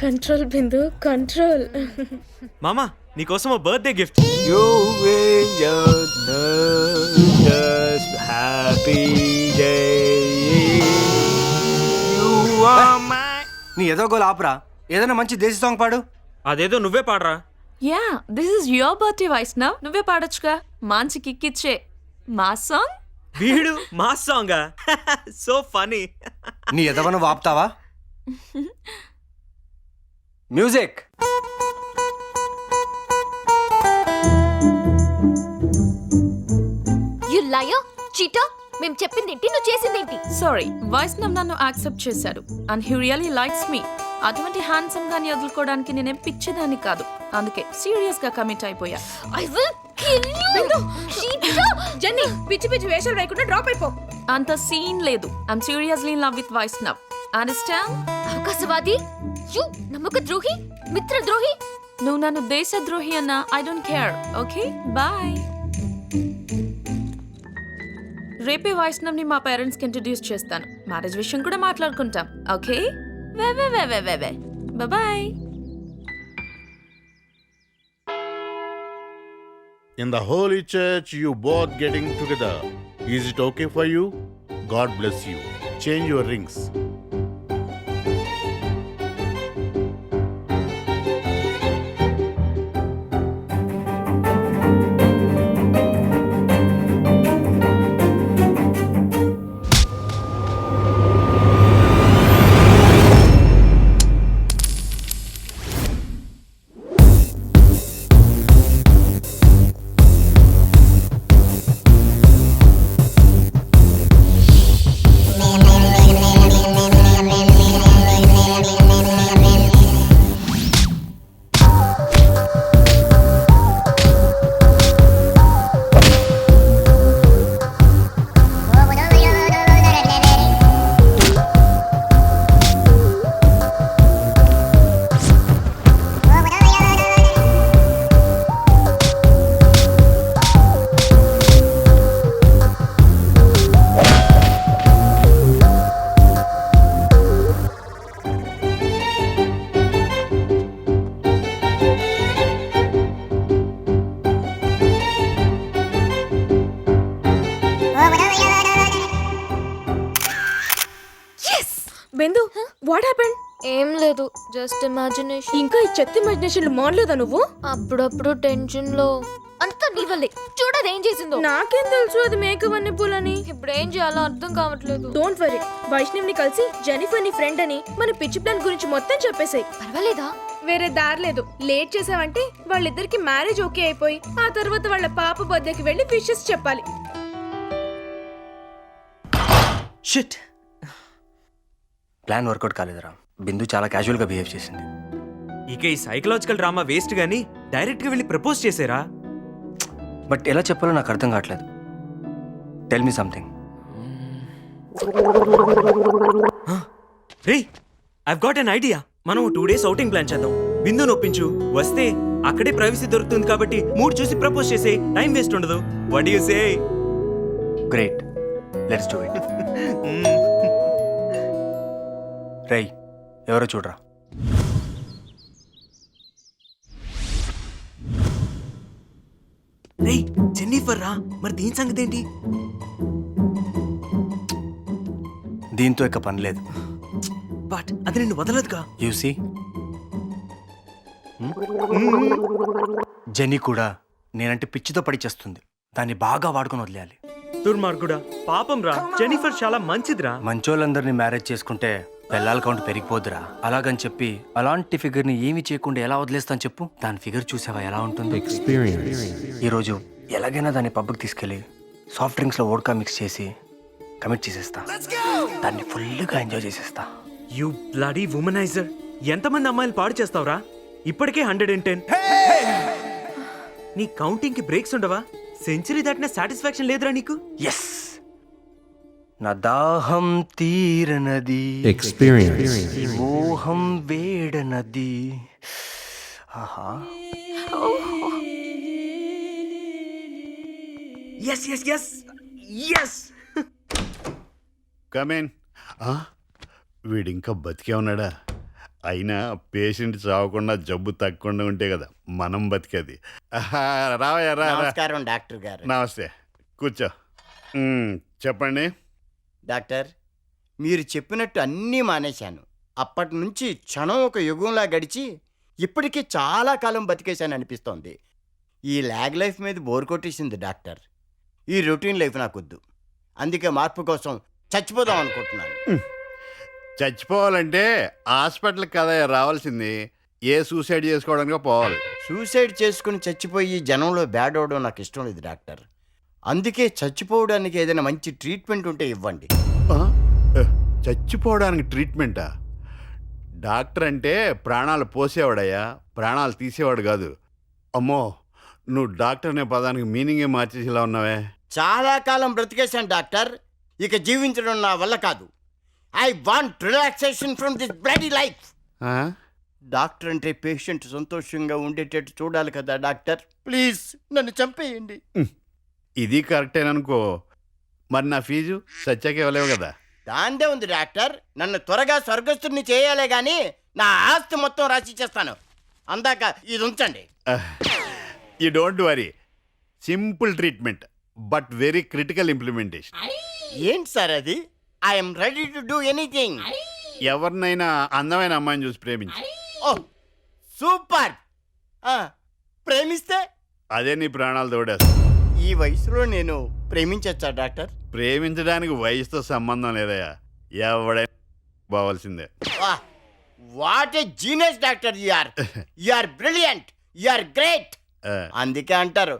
Control Bindu, control. మామా, నీకోసం ఓ birthday gift. You will just happy day. You are my. నీ ఏదో గోల్ ఆపరా. ఏదైనా మంచి దేశీ సాంగ్ పాడు. అదేదో నువ్వే పాడరా. Yeah, this is your birthday Vaishnav. నువ్వే పాడొచ్చుగా. మంచి కిక్ ఇచ్చే మా సాంగ్. వీడు మా సాంగా? So funny. నీ ఎదవను వాపుతావా? మ్యూజిక్. You liar, cheater. మేము చెప్పిందేంటి, నువ్వు చేసిందేంటి? సారీ, వైష్ణవ్ నన్ను యాక్సెప్ట్ చేశాడు and he really likes me. అటువంటి హ్యాండ్సమ్ గాని వదులుకోవడానికి నేనేం పిచ్చిదాన్ని కాదు. అందుకే సీరియస్ గా కమిట్ అయిపోయా. ఐ విల్ జెన్నీ పిచ్చి పిచ్చి వేషాలు వేయకుండా డ్రాప్ అయిపో. అంత సీన్ లేదు. I'm seriously in love with Vaishnav. Understand? అవకాశవాది, యు నమ్మక ద్రోహి, మిత్ర ద్రోహి. నువ్వు నన్ను దేశద్రోహి అన్నా I don't care. Okay bye. రేపే వైష్ణవ్ ని మా పేరెంట్స్ కి ఇంట్రడ్యూస్ చేస్తాను. మ్యారేజ్ విషయం కూడా మాట్లాడుకుంటాం. Okay bye. In the Holy Church, you both getting together. Is it okay for you? God bless you. Change your rings. Bindu, what happened? ఏం లేదు, జస్ట్ ఇమాజినేషన్. ఇంకా ఈ చెత్త ఇమాజినేషన్లు మానలేదా నువ్వు? అప్పుడప్పుడు టెన్షన్ లో అంతా నీ వల్లే. చూడదు ఏం చేసిందో. నాకేం తెలుసు అది మేకవన్నీ పూలని. ఇప్పుడు ఏం చేయాలో అర్థం కావట్లేదు. డోంట్ వరీ, వైష్ణవ్ ని కలిసి జెనిఫర్ ని ఫ్రెండ్ అని మన పిచ్చి ప్లాన్ గురించి మొత్తం చెప్పేసాయి. పర్వాలేదా? వేరే దారి లేదు. లేట్ చేసావంటే వాళ్ళిద్దరికి మ్యారేజ్ ఓకే అయిపోయి ఆ తర్వాత వాళ్ళ పాప బర్త్డేకి వెళ్ళి విషెస్ చెప్పాలి. షిట్, ప్లాన్ వర్కౌట్ కాలేదురా. బిందు చాలా క్యాజువల్ గా బిహేవ్ చేసింది. ఇక ఈ సైకలాజికల్ డ్రామా వేస్ట్ గానీ డైరెక్ట్ గా వెళ్ళి ప్రపోజ్ చేసారా? బట్ ఎలా చెప్పాలో నాకు అర్థం కావట్లేదు. Tell me something. Ray, I've got an idea. మనం 2 days అవుటింగ్ ప్లాన్ చేద్దాం. బిందును ఒప్పించు, వస్తే అక్కడే ప్రైవసీ దొరుకుతుంది కాబట్టి మూడు చూసి ప్రపోజ్ చేసే, టైం వేస్ట్ ఉండదు. What you say? Great, let's do it. రేయ్, ఎవరో చూడరా. రే, జెన్నిఫర్ రా. మరి దీని సంగతి ఏంటి? దీంతో ఇక పని లేదు. బట్ అది నిన్ను వదలదుగా. యూసీ, జెన్నీ కూడా నేనంటే పిచ్చితో పడి చేస్తుంది. దాన్ని బాగా వాడుకొని వదిలేయాలి. దుర్మార్గుడా, పాపం రా. జెన్నిఫర్ చాలా మంచిదిరా. మంచోళ్ళందరినీ మ్యారేజ్ చేసుకుంటే పిల్లల కౌంట్ పెరిగిపోద్దురా. అలాగని చెప్పి అలాంటి ఫిగర్ ని ఏమి చేయకుండా ఎలా వదిలేస్తాను చెప్పు? దాని ఫిగర్ చూసావా ఎలా ఉంటుంది? ఈరోజు ఎలాగైనా దాన్ని పబ్కి తీసుకెళ్ళి సాఫ్ట్ డ్రింక్స్ లో వోడ్కా మిక్స్ చేసి కమిట్ చేసేస్తా. దాన్ని ఫుల్గా ఎంజాయ్ చేసేస్తా. You bloody womaniser. ఎంతమంది అమ్మాయిలు పాడు చేస్తావురా? ఇప్పటికే 110. నీ కౌంటింగ్ కి బ్రేక్స్ ఉండవా? సెంచరీ దాటిన సాటిస్ఫాక్షన్ లేదురా నీకు? ఎస్, నా దాహం తీరనది, ఈ మోహం వేడనది. ఆహా, yes yes yes yes. Come on. వీడింకా బతికే ఉన్నాడా? అయినా పేషెంట్ చావకుండా జబ్బు తగ్గకుండా ఉంటే కదా మనం బతికేది. రావయ్యా, రా. నమస్కారం డాక్టర్ గారు. నమస్తే, కూర్చో. చెప్పండి డాక్టర్, మీరు చెప్పినట్టు అన్నీ మానేశాను. అప్పటి నుంచి క్షణం ఒక యుగంలా గడిచి ఇప్పటికీ చాలా కాలం బతికేశాను అనిపిస్తోంది. ఈ ల్యాగ్ లైఫ్ మీద బోర్ కొట్టేసింది డాక్టర్. ఈ రొటీన్ లైఫ్ నాకొద్దు. అందుకే మార్పు కోసం చచ్చిపోదాం అనుకుంటున్నాను. చచ్చిపోవాలంటే హాస్పిటల్కి కదా రావాల్సింది. ఏ సూసైడ్ చేసుకోవడానికి పోవాలి. సూసైడ్ చేసుకుని చచ్చిపోయి జనంలో బ్యాడ్ అవడం నాకు ఇష్టం లేదు డాక్టర్. అందుకే చచ్చిపోవడానికి ఏదైనా మంచి ట్రీట్మెంట్ ఉంటే ఇవ్వండి. చచ్చిపోవడానికి ట్రీట్మెంటా? డాక్టర్ అంటే ప్రాణాలు పోసేవాడయ్యా, ప్రాణాలు తీసేవాడు కాదు. అమ్మో, నువ్వు డాక్టర్ అనే పదానికి మీనింగే మార్చేసేలా ఉన్నావే. చాలా కాలం బ్రతికేశాను డాక్టర్, ఇక జీవించడం నా వల్ల కాదు. I want relaxation from this bloody life. ఆ? డాక్టర్ అంటే పేషెంట్ సంతోషంగా ఉండేటట్టు చూడాలి కదా డాక్టర్. ప్లీజ్ నన్ను చంపేయండి. ఇది కరెక్టేననుకో. మరి నా ఫీజు సత్యాకి ఇవ్వలేవు కదా. దాందే ఉంది డాక్టర్, నన్ను త్వరగా స్వర్గస్థుడిని చేయాలే గాని నా ఆస్తి మొత్తం రాసి ఇచ్చేస్తాను. అందాక ఇది ఉంచండి. You don't worry, simple treatment but very critical implementation. ఏంటి సార్ అది? I'm ready to do anything. ఎవరినైనా అందమైన అమ్మాయిని చూసి ప్రేమించు. ఓ సూపర్. ప్రేమిస్తే అదే నీ ప్రాణాలు తోడేస్తా. ఈ వయసులో నేను ప్రేమించచ్చా డాక్టర్? ప్రేమించడానికి వయసుతో సంబంధం లేదయ్యా, ఎవడైనా బావాల్సిందే. What a genius doctor. You are brilliant, you are great. అందుకే అంటారు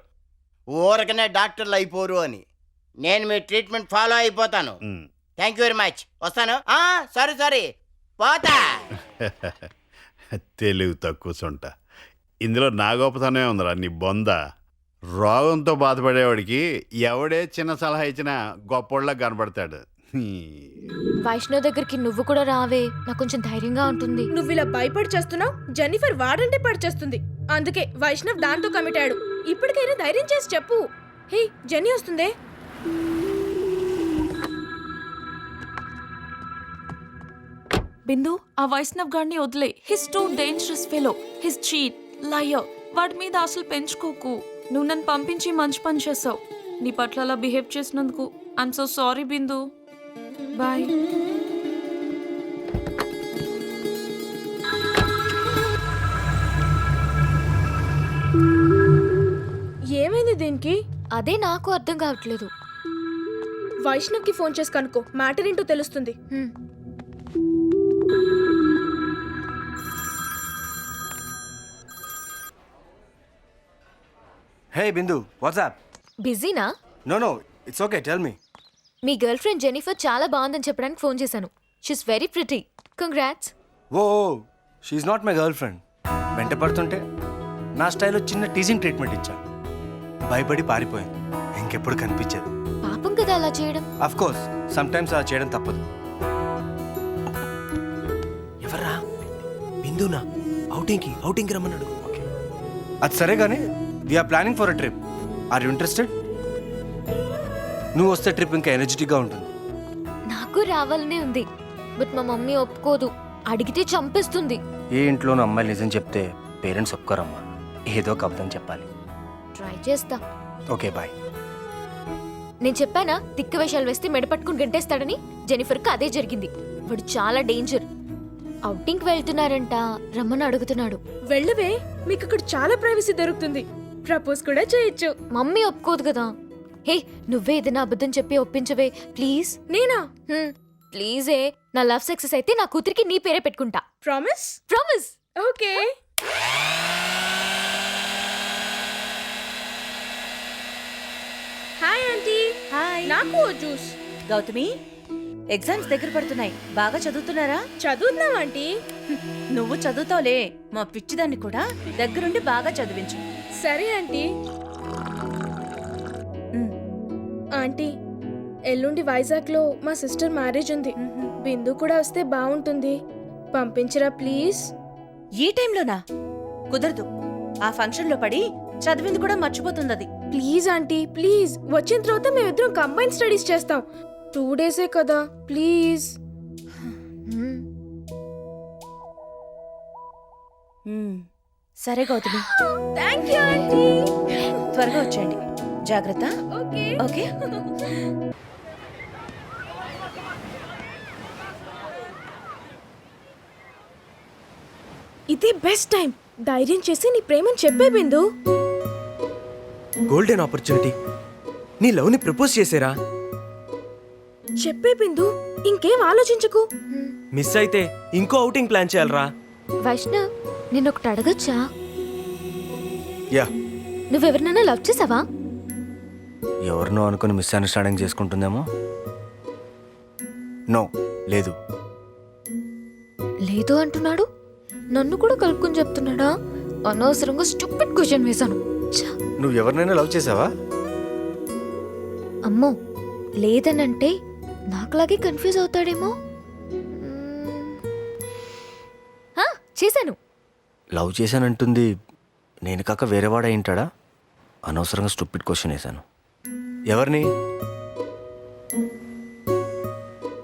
ఊరకనే డాక్టర్లు అయిపోరు అని. నేను మీ ట్రీట్మెంట్ ఫాలో అయిపోతాను. Thank you very much. వస్తాను. సారీ పోతా. తెలివి తక్కువ సొంట. ఇందులో నా గొప్పతనమే ఉందిరా నీ బొంద. రోగంతో బాధపడేవాడికి ఎవడే చిన్న సలహా ఇచ్చినా గొప్పోళ్ళ కనపడతాడు. వైష్ణవ్ దగ్గరికి నువ్వు కూడా రావే, నాకు కొంచెం ధైర్యంగా ఉంటుంది. నువ్వు ఇలా భయపడి చేస్తున్నావు, జెన్నిఫర్ వాడంటే పడిచేస్తుంది. అందుకే వైష్ణవ్ దాంతో కమిట్ అయ్యాడు. ఇప్పటికైనా ధైర్యం చేసి చెప్పు. హే జెన్నీ వస్తుందే. బిందు, ఆ వైష్ణవ్ గాడిని వదిలే. His too dangerous fellow. His cheat, liar. వాడి మీద అసలు పెంచుకోకు. నువ్వు నన్ను పంపించి మంచి పని చేసావు. నీ పట్ల అలా బిహేవ్ చేసినందుకు I'm so sorry Bindu. Bye. ఏమైంది దీనికి? అదే నాకు అర్థం కావట్లేదు. వైష్ణవ్కి ఫోన్ చేసి కనుక్కో, మ్యాటర్ ఏంటో తెలుస్తుంది. Hey Bindu, what's up? బిజీనా? No, it's okay, tell me. మీ గర్ల్ ఫ్రెండ్ జెనిఫర్ చాలా బాగుందని చెప్పడానికి ఫోన్ చేశాను. She's very pretty. Congrats. Oh, she's not my girl friend. వెంట పడుతుంటే నా స్టైల్లో చిన్న టీజింగ్ ట్రీట్మెంట్ ఇచ్చా. భయపడి పారిపోయింది. ఇంకెప్పుడు కనిపించదు. పాపం కదా అలా చేయడం. అఫ్ కోర్స్ సమ్ టైమ్స్ అలా చేయడం తప్పదు. ఎవర్రా? బిందునా? ఔటింగ్కి రమ్మన్నాడు. అది సరే కానీ we're planning for a trip. Are you interested? నువ్వు వస్తే ట్రిప్ ఇంకా ఎనర్జెటిక్గా ఉంటుంది. నాకు రావాలనే ఉంది, బట్ మా మమ్మీ ఒప్పుకోదు. అడిగితే చంపేస్తుంది. ఏ ఇంట్లోనూ అమ్మాయిలు నిజం చెప్తే పేరెంట్స్ ఒప్పుకోరమ్మా. ఏదో ఒక అబద్ధం చెప్పాలి. ట్రై చేస్తా. Okay bye. నేను చెప్పానా తిక్క వేషాలు వేస్తే మెడపట్టుకుని గంటేస్తాడని? జెనిఫర్కి అదే జరిగింది. వాడు చాలా డేంజర్. ఔటింగ్కి వెళ్తున్నారంట, రమ్మని అడుగుతున్నాడు. వెళ్ళవే, మీకు అక్కడ చాలా ప్రైవసీ దొరుకుతుంది. ప్రపోజ్ కూడా చేయొచ్చు. మమ్మీ ఒప్పుకోదు కదా. హే, నువ్వే ఏదైనా అబద్ధం చెప్పి ఒప్పించవే ప్లీజ్. నేనా? ప్లీజే. నా లవ్ సక్సెస్ అయితే నా కూతురికి నీ పేరే పెట్టుకుంటా. Promise? Promise. Okay. Hi aunty. Hi. నాకు ఓ జ్యూస్. గౌతమి, ఎగ్జామ్స్ దగ్గర పడుతున్నాయి. బాగా చదువుతున్నారా? చదువుతున్నాం ఆంటీ. నువ్వు చదువుతావులే, మా పిచ్చిదాన్ని కూడా దగ్గరుండి బాగా చదివించు. సరే ఆంటీ. ఆంటీ, ఎల్లుండి వైజాగ్లో మా సిస్టర్ మ్యారేజ్ ఉంది. బిందు కూడా వస్తే బాగుంటుంది. పంపించరా ప్లీజ్. ఈ టైంలోనా? కుదరదు. ఆ ఫంక్షన్లో పడి చదివింది కూడా మర్చిపోతుంది అది. Please aunty, please. వచ్చిన తర్వాత మేమిద్దరం కంబైన్ స్టడీస్ చేస్తాం. 2 డేసే కదా, ప్లీజ్. సరే గౌతమి. Thank you aunty. త్వరగా వచ్చేయండి. జాగ్రత్త. ఓకే. ఓకే. ఇదే బెస్ట్ టైం. ధైర్యం చేసి నీ ప్రేమను చెప్పే బిందు. Golden opportunity. నీ లవ్ని ప్రపోజ్ చేసేరా? చెప్పే బిందు, ఇంకేం ఆలోచించకు. మిస్ అయితే ఇంకో ఔటింగ్ ప్లాన్ చేయాలరా. వైష్ణవ్, నేను ఒకటి అడగచ్చా? యా. నువ్వెవరినైనా లవ్ చేసావా? ఎవరినో అనుకుని మిస్అండర్స్టాండింగ్ చేసుకుంటుందేమో. నో, లేదు. లేదు అంటున్నాడు. నన్ను కూడా కలుపుకొని చెప్తున్నాడా? అనవసరంగా స్టూపిడ్ క్వశ్చన్ వేశాను. నువ్వు ఎవరినైనా లవ్ చేసావా? అమ్మో లేదనంటే నాకులాగే కన్ఫ్యూజ్ అవుతాడేమో. చేశాను. లవ్ చేశానంటుంది నేను కాక వేరేవాడా ఏంటాడా? అనవసరంగా స్టూపిడ్ క్వశ్చన్ వేశాను. ఎవరిని?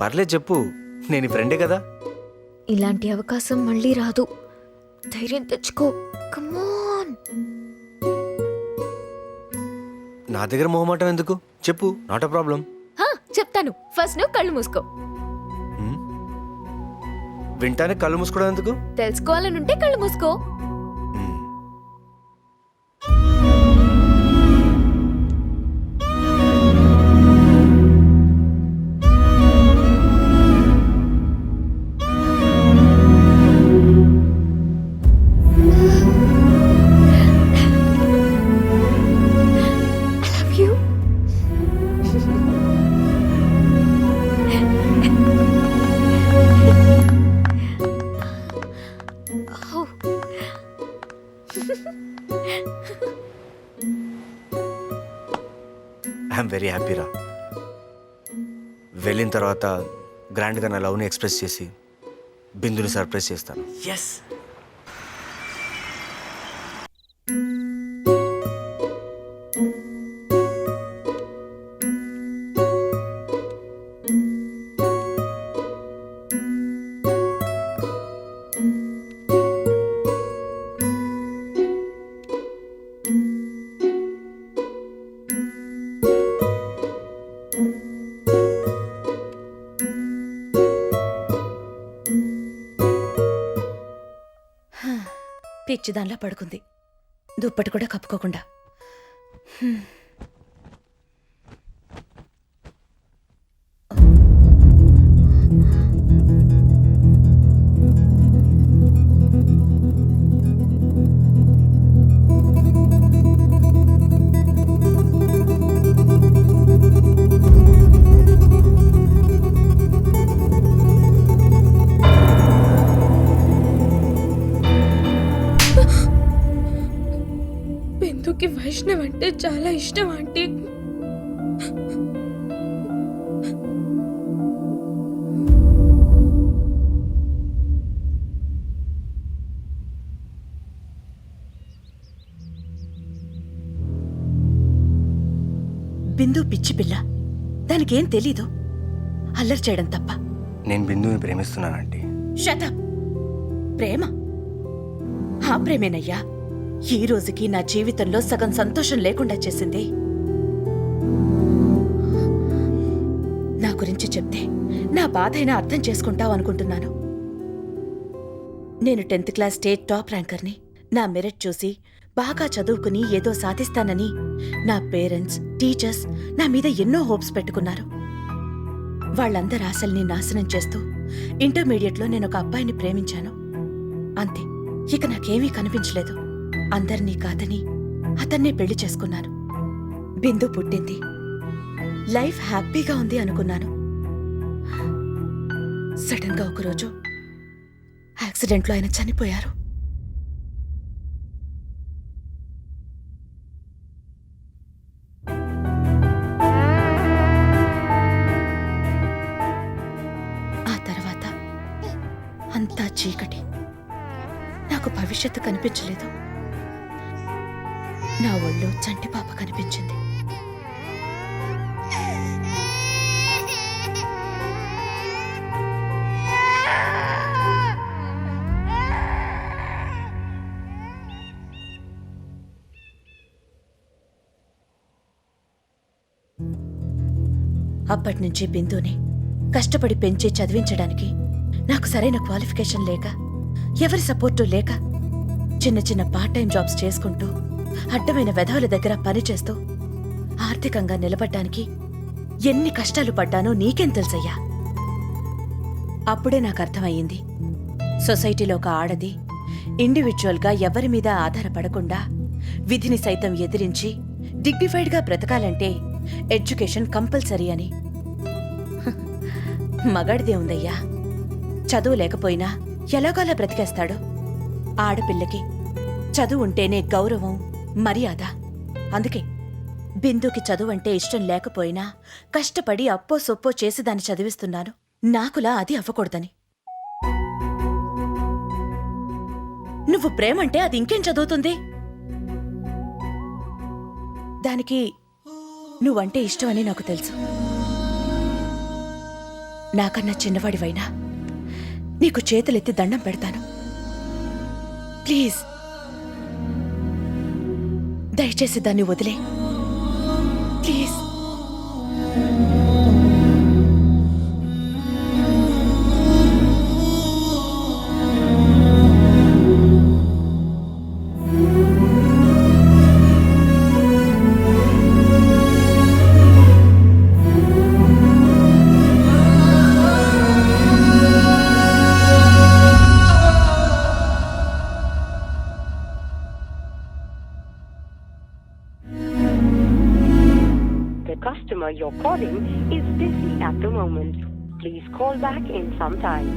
పర్లేదు చెప్పు, నేను ఈ ఫ్రెండే కదా. ఇలాంటి అవకాశం మళ్ళీ రాదు. ధైర్యం తెచ్చుకో. కమాన్. నా దగ్గర మొహమాటం ఎందుకు? చెప్పు, నాట్ అ ప్రాబ్లం. చెప్తాను. ఫస్ట్ నువ్వు కళ్ళు మూసుకో. వింటానే కళ్ళు మూసుకోవడం ఎందుకు? తెలుసుకోవాలనుంటే కళ్ళు మూసుకో. ఐఎమ్ వెరీ హ్యాపీరా. వెళ్ళిన తర్వాత గ్రాండ్గా నా లవ్ని ఎక్స్ప్రెస్ చేసి బిందుని సర్ప్రైజ్ చేస్తాను. ఎస్. పిచ్చిదానిలా పడుకుంది, దుప్పటి కూడా కప్పుకోకుండా. బిందుకి వైష్ణవ్ అంటే చాలా ఇష్టం ఆంటీ. బిందు పిచ్చి పిల్ల, దానికేం తెలీదు. అల్లరి చేయడం తప్ప. నేను బిందుని ప్రేమిస్తున్నానంటే. షటప్. ప్రేమ? ఆ ప్రేమేనయ్యా ఈ రోజుకి నా జీవితంలో సగం సంతోషం లేకుండా చేసింది. నా గురించి చెప్తే నా బాధైనా అర్థం చేసుకుంటావు అనుకుంటున్నాను. నేను 10th క్లాస్ స్టేట్ టాప్ ర్యాంకర్ని. నా మెరిట్ చూసి బాగా చదువుకుని ఏదో సాధిస్తానని నా పేరెంట్స్, టీచర్స్ నా మీద ఎన్నో హోప్స్ పెట్టుకున్నారు. వాళ్ళందరి ఆశల్ని నాశనం చేస్తూ ఇంటర్మీడియట్లో నేను ఒక అబ్బాయిని ప్రేమించాను. అంతే, ఇక నాకేమీ కనిపించలేదు. అందరినీ కాదని అతన్నే పెళ్లి చేసుకున్నాను. బిందు పుట్టింది. లైఫ్ హ్యాపీగా ఉంది అనుకున్నాను. సడన్ గా ఒకరోజు యాక్సిడెంట్లో ఆయన చనిపోయారు. ఆ తర్వాత అంతా చీకటి. నాకు భవిష్యత్తు కనిపించలేదు. నా ఒళ్ళో చంటి పాప కనిపించింది. అప్పటినుంచి బిందుని కష్టపడి పెంచి చదివించడానికి నాకు సరైన క్వాలిఫికేషన్ లేక, ఎవరి సపోర్టు లేక, చిన్న చిన్న పార్ట్ టైం జాబ్స్ చేసుకుంటూ అడ్డమైన వెధవల దగ్గర పనిచేస్తూ ఆర్థికంగా నిలబడ్డానికి ఎన్ని కష్టాలు పడ్డానో నీకేం తెలుసయ్యా. అప్పుడే నాకు అర్థమయ్యింది, సొసైటీలో ఒక ఆడది ఇండివిజువల్గా ఎవరి మీద ఆధారపడకుండా విధిని సైతం ఎదిరించి డిగ్నిఫైడ్గా బ్రతకాలంటే ఎడ్యుకేషన్ కంపల్సరీ అని. మగాడిదే ఉందయ్యా, చదువు లేకపోయినా ఎలాగోలా బ్రతికేస్తాడు. ఆడపిల్లకి చదువు ఉంటేనే గౌరవం, మర్యాద. అందుకే బిందుకి చదువు అంటే ఇష్టం లేకపోయినా కష్టపడి అప్పో సొప్పో చేసి దాన్ని చదివిస్తున్నాను. నాకులా అది అవ్వకూడదని. నువ్వు ప్రేమంటే అది ఇంకేం చదువుతుంది? దానికి నువ్వంటే ఇష్టమని నాకు తెలుసు. నాకన్నా చిన్నవాడివైనా నీకు చేతులెత్తి దండం పెడతాను. ప్లీజ్ దయచేసి దాన్ని వదిలే. Please. Customer you're calling is busy at the moment. Please call back in some time.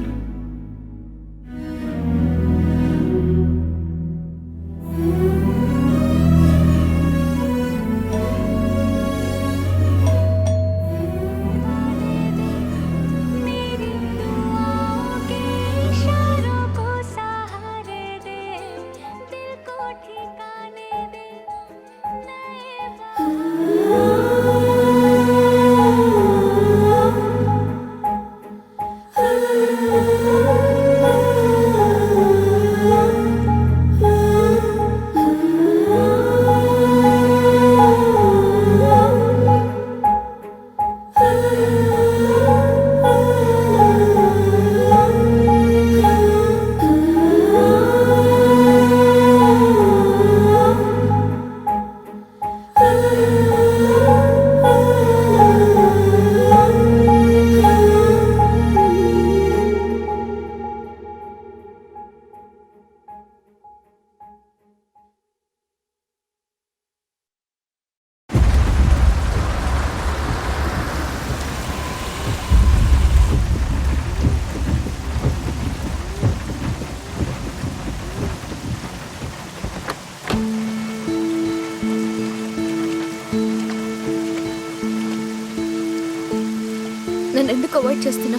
నన్ను ఎందుకు అవాయిడ్ చేస్తున్నా?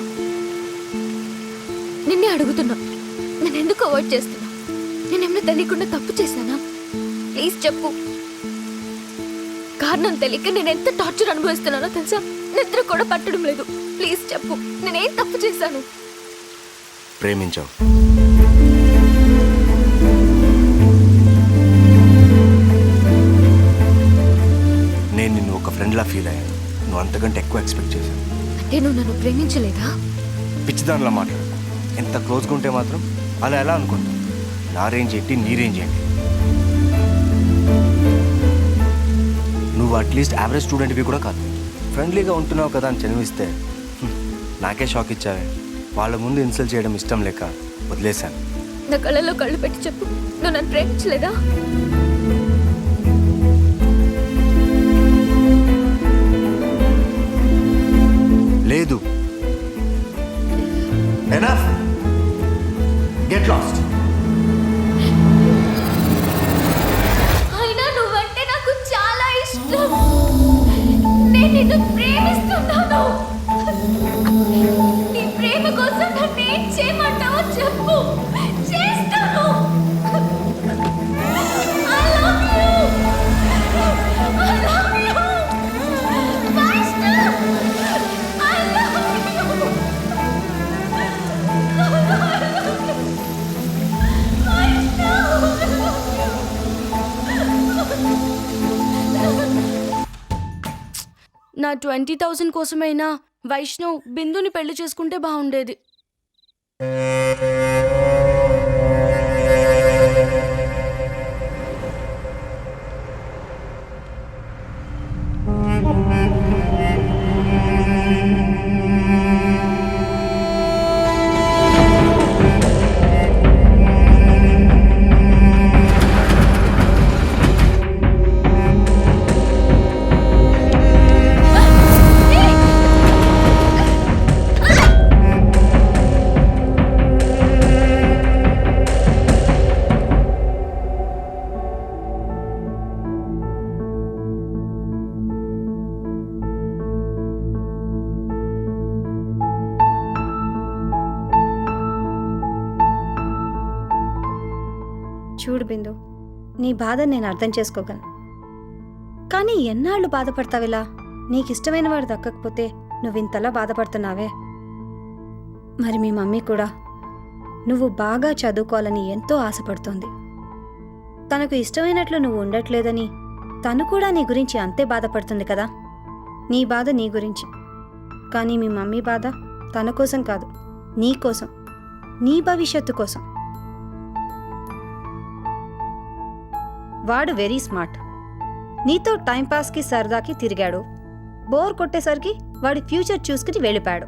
నిన్నే అడుగుతున్నా, నన్ను ఎందుకు అవాయిడ్ చేస్తున్నా? నేనేమైనా తెలియకుండా తప్పు చేశానా? ప్లీజ్ చెప్పు. కారణం తెలియక నేను ఎంత టార్చర్ అనుభవిస్తున్నానో తెలుసా? నిద్ర కూడా పట్టడం లేదు. ప్లీజ్ చెప్పు, నేనేం తప్పు చేశాను? ప్రేమించావు. నేను నిన్ను ఒక ఫ్రెండ్లా ఫీల్ అయ్యాను. నువ్వు అంతకంటే ఎక్కువ ఎక్స్పెక్ట్ చేశాను. అంటే నువ్వు నన్ను ప్రేమించలేదా? పిచ్చిదానిలా మాట్లాడు. ఎంత క్లోజ్గా ఉంటే మాత్రం అలా ఎలా అనుకుంటా? నా రేంజ్ ఏంటి, నీ రేంజ్ ఏంటి? నువ్వు అట్లీస్ట్ యావరేజ్ స్టూడెంట్వి కూడా కాదు. ఫ్రెండ్లీగా ఉంటున్నావు కదా అని చదివిస్తే నాకే షాక్ ఇచ్చావే. వాళ్ళ ముందు ఇన్సల్ట్ చేయడం ఇష్టం లేక వదిలేశాను. నా కళ్ళలో కళ్ళు పెట్టి చెప్పు, నువ్వు నన్ను ప్రేమించలేదా? లేదు. ఎనఫ్. Get lost. అయినా నువ్వంటే నాకు చాలా ఇష్టం. నేను నిన్ను ప్రేమిస్తున్నాను. నీ ప్రేమ కోసం నన్ను ఏం చేయమంటావో చెప్పు, చేస్తాను. I love you. I love you. Vaishnav. I love you. నా 20,000 కోసమైనా వైష్ణవ్ బిందుని పెళ్లి చేసుకుంటే బాగుండేది. చూడు బిందు, నీ బాధ నేను అర్థం చేసుకోగలను. కానీ ఎన్నాళ్ళు బాధపడతావిలా? నీకిష్టమైన వాడు దక్కకపోతే నువ్వింతలా బాధపడుతున్నావే. మరి మీ మమ్మీ కూడా నువ్వు బాగా చదువుకోవాలని ఎంతో ఆశపడుతోంది. తనకు ఇష్టమైనట్లు నువ్వు ఉండట్లేదని తను కూడా నీ గురించి అంతే బాధపడుతుంది కదా. నీ బాధ నీ గురించి, కానీ మీ మమ్మీ బాధ తన కోసం కాదు, నీ కోసం, నీ భవిష్యత్తు కోసం. వాడు వెరీ స్మార్ట్. నీతో టైంపాస్కి సరదాకి తిరిగాడు. బోర్ కొట్టేసరికి వాడి ఫ్యూచర్ చూసుకుని వెళ్ళిపోయాడు.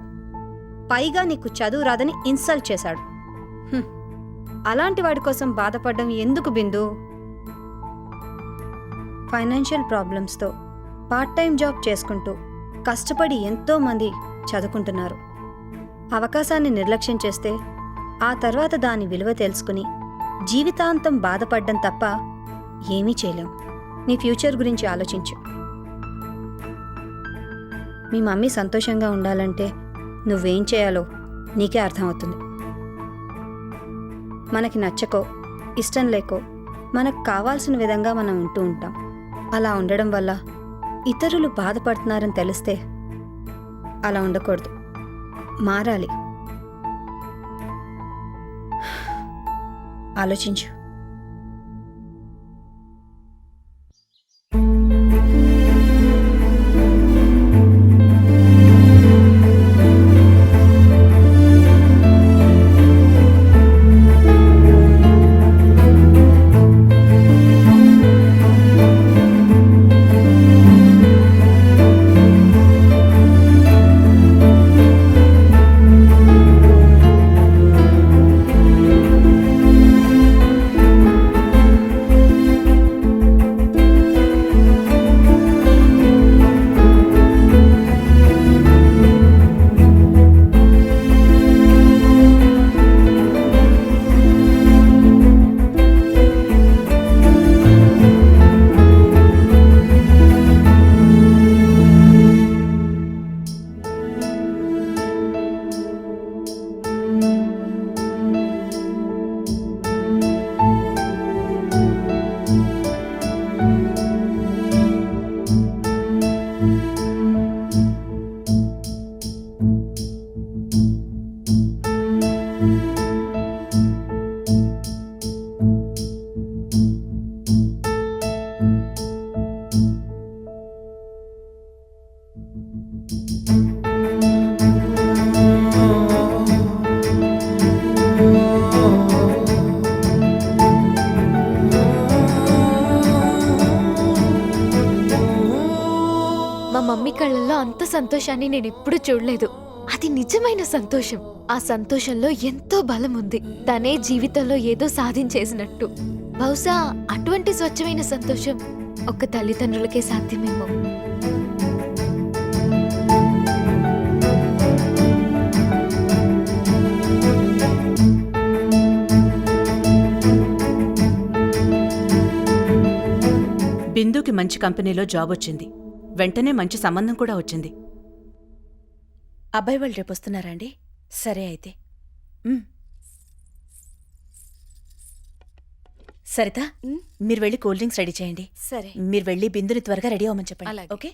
పైగా నీకు చదువు రాదని ఇన్సల్ట్ చేశాడు. అలాంటి వాడి కోసం బాధపడడం ఎందుకు బిందు? ఫైనాన్షియల్ ప్రాబ్లమ్స్తో పార్ట్ టైం జాబ్ చేసుకుంటూ కష్టపడి ఎంతోమంది చదువుకుంటున్నారు. అవకాశాన్ని నిర్లక్ష్యం చేస్తే ఆ తర్వాత దాని విలువ తెలుసుకుని జీవితాంతం బాధపడ్డం తప్ప ఏమీ చేయలేం. నీ ఫ్యూచర్ గురించి ఆలోచించు. మీ మమ్మీ సంతోషంగా ఉండాలంటే నువ్వేం చేయాలో నీకే అర్థమవుతుంది. మనకి నచ్చకో, ఇష్టం లేకో, మనకు కావాల్సిన విధంగా మనం ఉంటూ ఉంటాం. అలా ఉండడం వల్ల ఇతరులు బాధపడుతున్నారని తెలిస్తే అలా ఉండకూడదు, మారాలి. ఆలోచించు. మా మమ్మీ కళ్ళల్లో అంత సంతోషాన్ని నేను ఎప్పుడూ చూడలేదు. అది నిజమైన సంతోషం. ఆ సంతోషంలో ఎంతో బలం ఉంది. తనే జీవితంలో ఏదో సాధించేసినట్టు. బహుశా అటువంటి స్వచ్ఛమైన సంతోషం ఒక్క తల్లిదండ్రులకే సాధ్యమేమో. బిందుకి మంచి కంపెనీలో జాబ్ వచ్చింది. వెంటనే మంచి సంబంధం కూడా వచ్చింది. అబ్బాయి వాళ్ళు రేపు వస్తున్నారా అండి? సరే అయితే. సరిత, మీరు వెళ్ళి కూల్ డ్రింక్స్ రెడీ చేయండి. సరే. మీరు వెళ్ళి బిందుని త్వరగా రెడీ అవ్వమని చెప్పండి. అలాగే. ఓకే?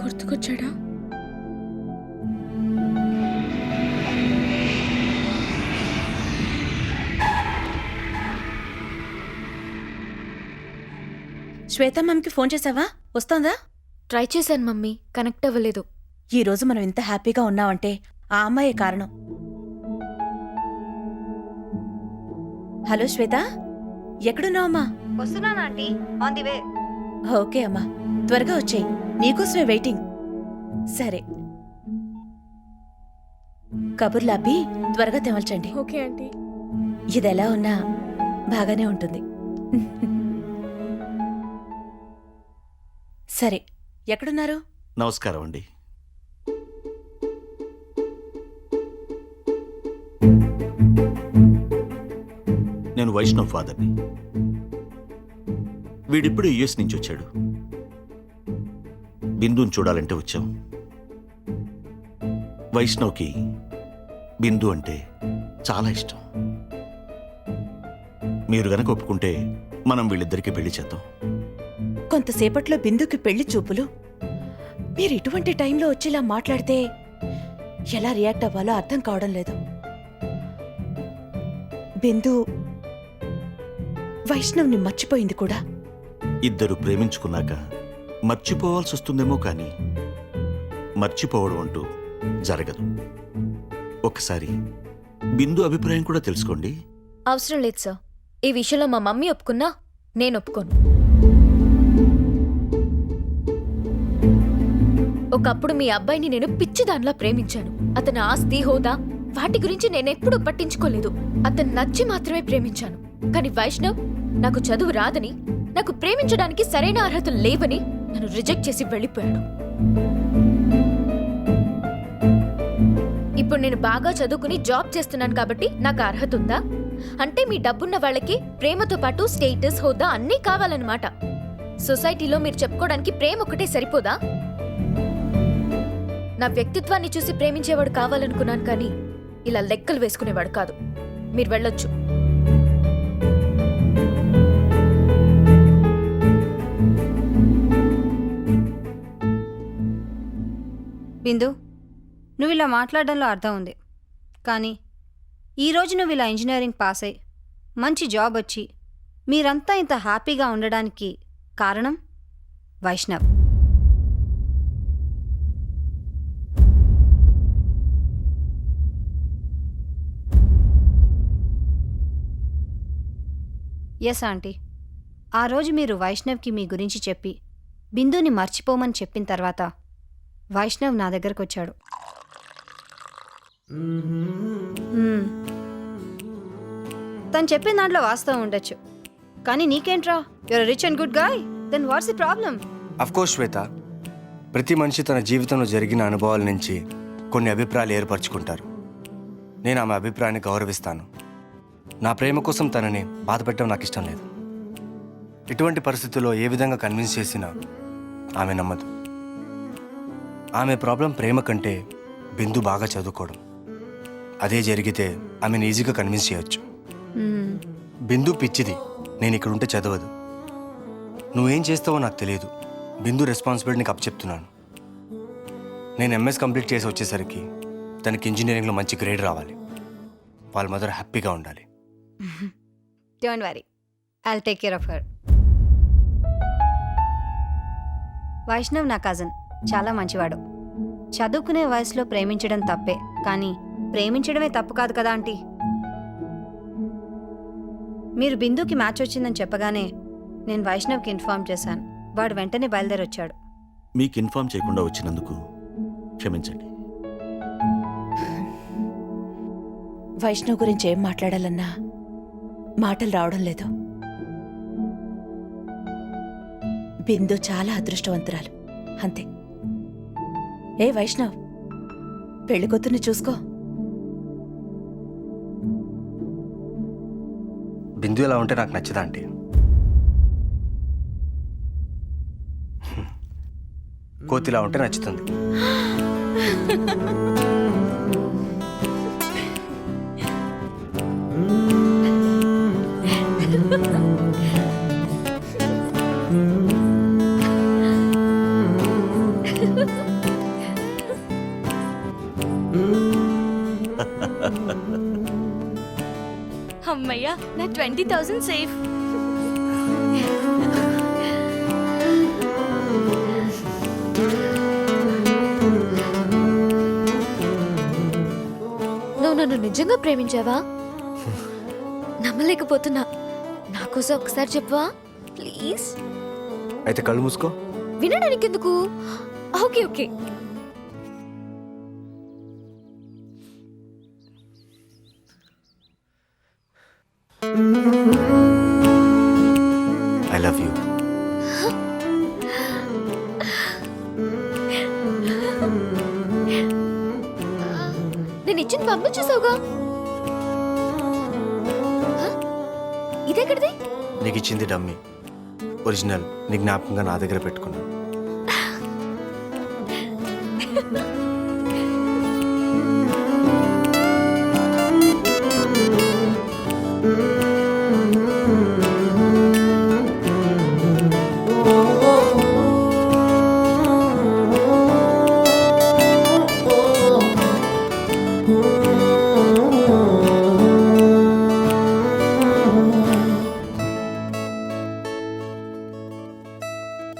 గుర్తుకొచ్చాడా? శ్వేత మ్యామ్కి ఫోన్ చేసావా? వస్తోందా? ట్రై చేశాను మమ్మీ, కనెక్ట్ అవ్వలేదు. ఈ రోజు మనం ఇంత హ్యాపీగా ఉన్నామంటే ఆ అమ్మాయే కారణం. హలో శ్వేత, ఎక్కడున్నావమ్మా? వస్తున్నానా aunty, on the way. Okay అమ్మా, త్వరగా వచ్చేయి, నీకోసమే వెయిటింగ్. సరే, కబుర్లాపి త్వరగా తెమల్చండి. Okay aunty. ఇదెలా ఉన్నా బాగానే ఉంటుంది. సరే, ఎక్కడున్నారు? నమస్కారం అండి. నేను వైష్ణవ్ ఫాదర్ని. వీడిప్పుడు యుఎస్ నుంచి వచ్చాడు. బిందుని చూడాలంటే వచ్చాం. వైష్ణవ్కి బిందు అంటే చాలా ఇష్టం. మీరు గనక ఒప్పుకుంటే మనం వీళ్ళిద్దరికీ పెళ్లి చేద్దాం. కొంతసేపట్లో బిందుకి పెళ్లి చూపులు. మీరు ఇటువంటి టైంలో వచ్చేలా మాట్లాడితే ఎలా రియాక్ట్ అవ్వాలో అర్థం కావడం లేదు. బిందు వైష్ణవ్ని మర్చిపోయింది కూడా. ఇద్దరు ప్రేమించుకున్నాక మర్చిపోవాల్సి వస్తుందేమో కానీ మర్చిపోవడం అంటూ జరగదు. ఒకసారి బిందు అభిప్రాయం కూడా తెలుసుకోండి. అవసరం లేదు సార్. ఈ విషయంలో మా మమ్మీ ఒప్పుకున్నా నేను ఒప్పుకోను. ఒకప్పుడు మీ అబ్బాయిని నేను పిచ్చిదానిలా ప్రేమించాను. అతని ఆస్తి, హోదా వాటి గురించి నేనెప్పుడూ పట్టించుకోలేదు. అతను నచ్చి మాత్రమే ప్రేమించాను. కానీ వైష్ణవ్ నాకు చదువు రాదని, నాకు ప్రేమించడానికి సరైన అర్హతలు లేవని నన్ను రిజెక్ట్ చేసి వెళ్ళిపోయాడు. ఇప్పుడు నేను బాగా చదువుకుని జాబ్ చేస్తున్నాను కాబట్టి నాకు అర్హత ఉందా? అంటే మీ డబ్బున్న వాళ్ళకి ప్రేమతో పాటు స్టేటస్, హోదా అన్నీ కావాలన్నమాట. సొసైటీలో మీరు చెప్పుకోవడానికి ప్రేమ ఒకటే సరిపోదా? నా వ్యక్తిత్వాన్ని చూసి ప్రేమించేవాడు కావాలనుకున్నాను, కానీ ఇలా లెక్కలు వేసుకునేవాడు కాదు. మీరు వెళ్ళొచ్చు. బిందు, నువ్వు ఇలా మాట్లాడడంలో అర్థం ఉంది. కానీ ఈరోజు నువ్వు ఇలా ఇంజనీరింగ్ పాస్ అయ్యి మంచి జాబ్ వచ్చి మీరంతా ఇంత హ్యాపీగా ఉండడానికి కారణం వైష్ణవ్. ఎస్ ఆంటీ, ఆ రోజు మీరు వైష్ణవ్కి మీ గురించి చెప్పి బిందుని మర్చిపోమని చెప్పిన తర్వాత వైష్ణవ్ నా దగ్గరకు వచ్చాడు. తను చెప్పిన దాంట్లో వాస్తవం ఉండొచ్చు, కానీ నీకేంట్రా? You're rich and good guy, then what's the problem? Of course Shweta, ప్రతి మనిషి తన జీవితంలో జరిగిన అనుభవాల నుంచి కొన్ని అభిప్రాయాలు ఏర్పరచుకుంటారు. నేను ఆమె అభిప్రాయాన్ని గౌరవిస్తాను. నా ప్రేమ కోసం తనని బాధపెట్టడం నాకు ఇష్టం లేదు. ఇటువంటి పరిస్థితుల్లో ఏ విధంగా కన్విన్స్ చేసినా ఆమె నమ్మదు. ఆమె ప్రాబ్లం ప్రేమ కంటే బిందు బాగా చదువుకోవడం. అదే జరిగితే ఆమెను ఈజీగా కన్విన్స్ చేయొచ్చు. బిందు పిచ్చిది, నేను ఇక్కడ ఉంటే చదవదు. నువ్వేం చేస్తావో నాకు తెలియదు. బిందు రెస్పాన్సిబిలిటీ నీకు అప్పచెప్తున్నాను. నేను ఎంఎస్ కంప్లీట్ చేసి వచ్చేసరికి తనకి ఇంజనీరింగ్లో మంచి గ్రేడ్ రావాలి. వాళ్ళ మదర్ హ్యాపీగా ఉండాలి. Don't worry, I'll take care of her. Vaishnav నా కజిన్, చాలా మంచివాడు. చదువుకునే వయసులో ప్రేమించడం తప్పే, కానీ ప్రేమించడమే తప్పు కాదు కదా ఆంటీ. మీరు బిందుకి మ్యాచ్ వచ్చిందని చెప్పగానే నేను వైష్ణవ్కి ఇన్ఫార్మ్ చేశాను. వాడు వెంటనే బయలుదేరొచ్చాడు. మీకు ఇన్ఫార్మ్ చేయకుండా వచ్చినందుకు క్షమించండి. వైష్ణవ్ గురించి ఏం మాట్లాడాలన్నా మాటలు రావడం లేదు. బిందు చాలా అదృష్టవంతురాలు, అంతే. ఏ వైష్ణవ్, పెళ్లి కూతుర్ని చూసుకో. బిందు ఎలా ఉంటే నాకు నచ్చదా ఆంటీ? కోతిలా ఉంటే నచ్చుతుంది. అమ్మయ్యా, నా 20,000 సేఫ్. నువ్వు నన్ను నిజంగా ప్రేమించావా? నమ్మలేకపోతున్నా. నాకోసం ఒకసారి చెప్పవా ప్లీజ్? అయితే కళ్ళు మూసుకో. వినడానికి ఎందుకు? Okay okay. I love you. ఇచ్చేసావుగా. హ? ఇదెక్కడిది? నీకు ఇచ్చింది డమ్మీ, ఒరిజినల్ నీ జ్ఞాపకంగా నా దగ్గర పెట్టుకున్నా.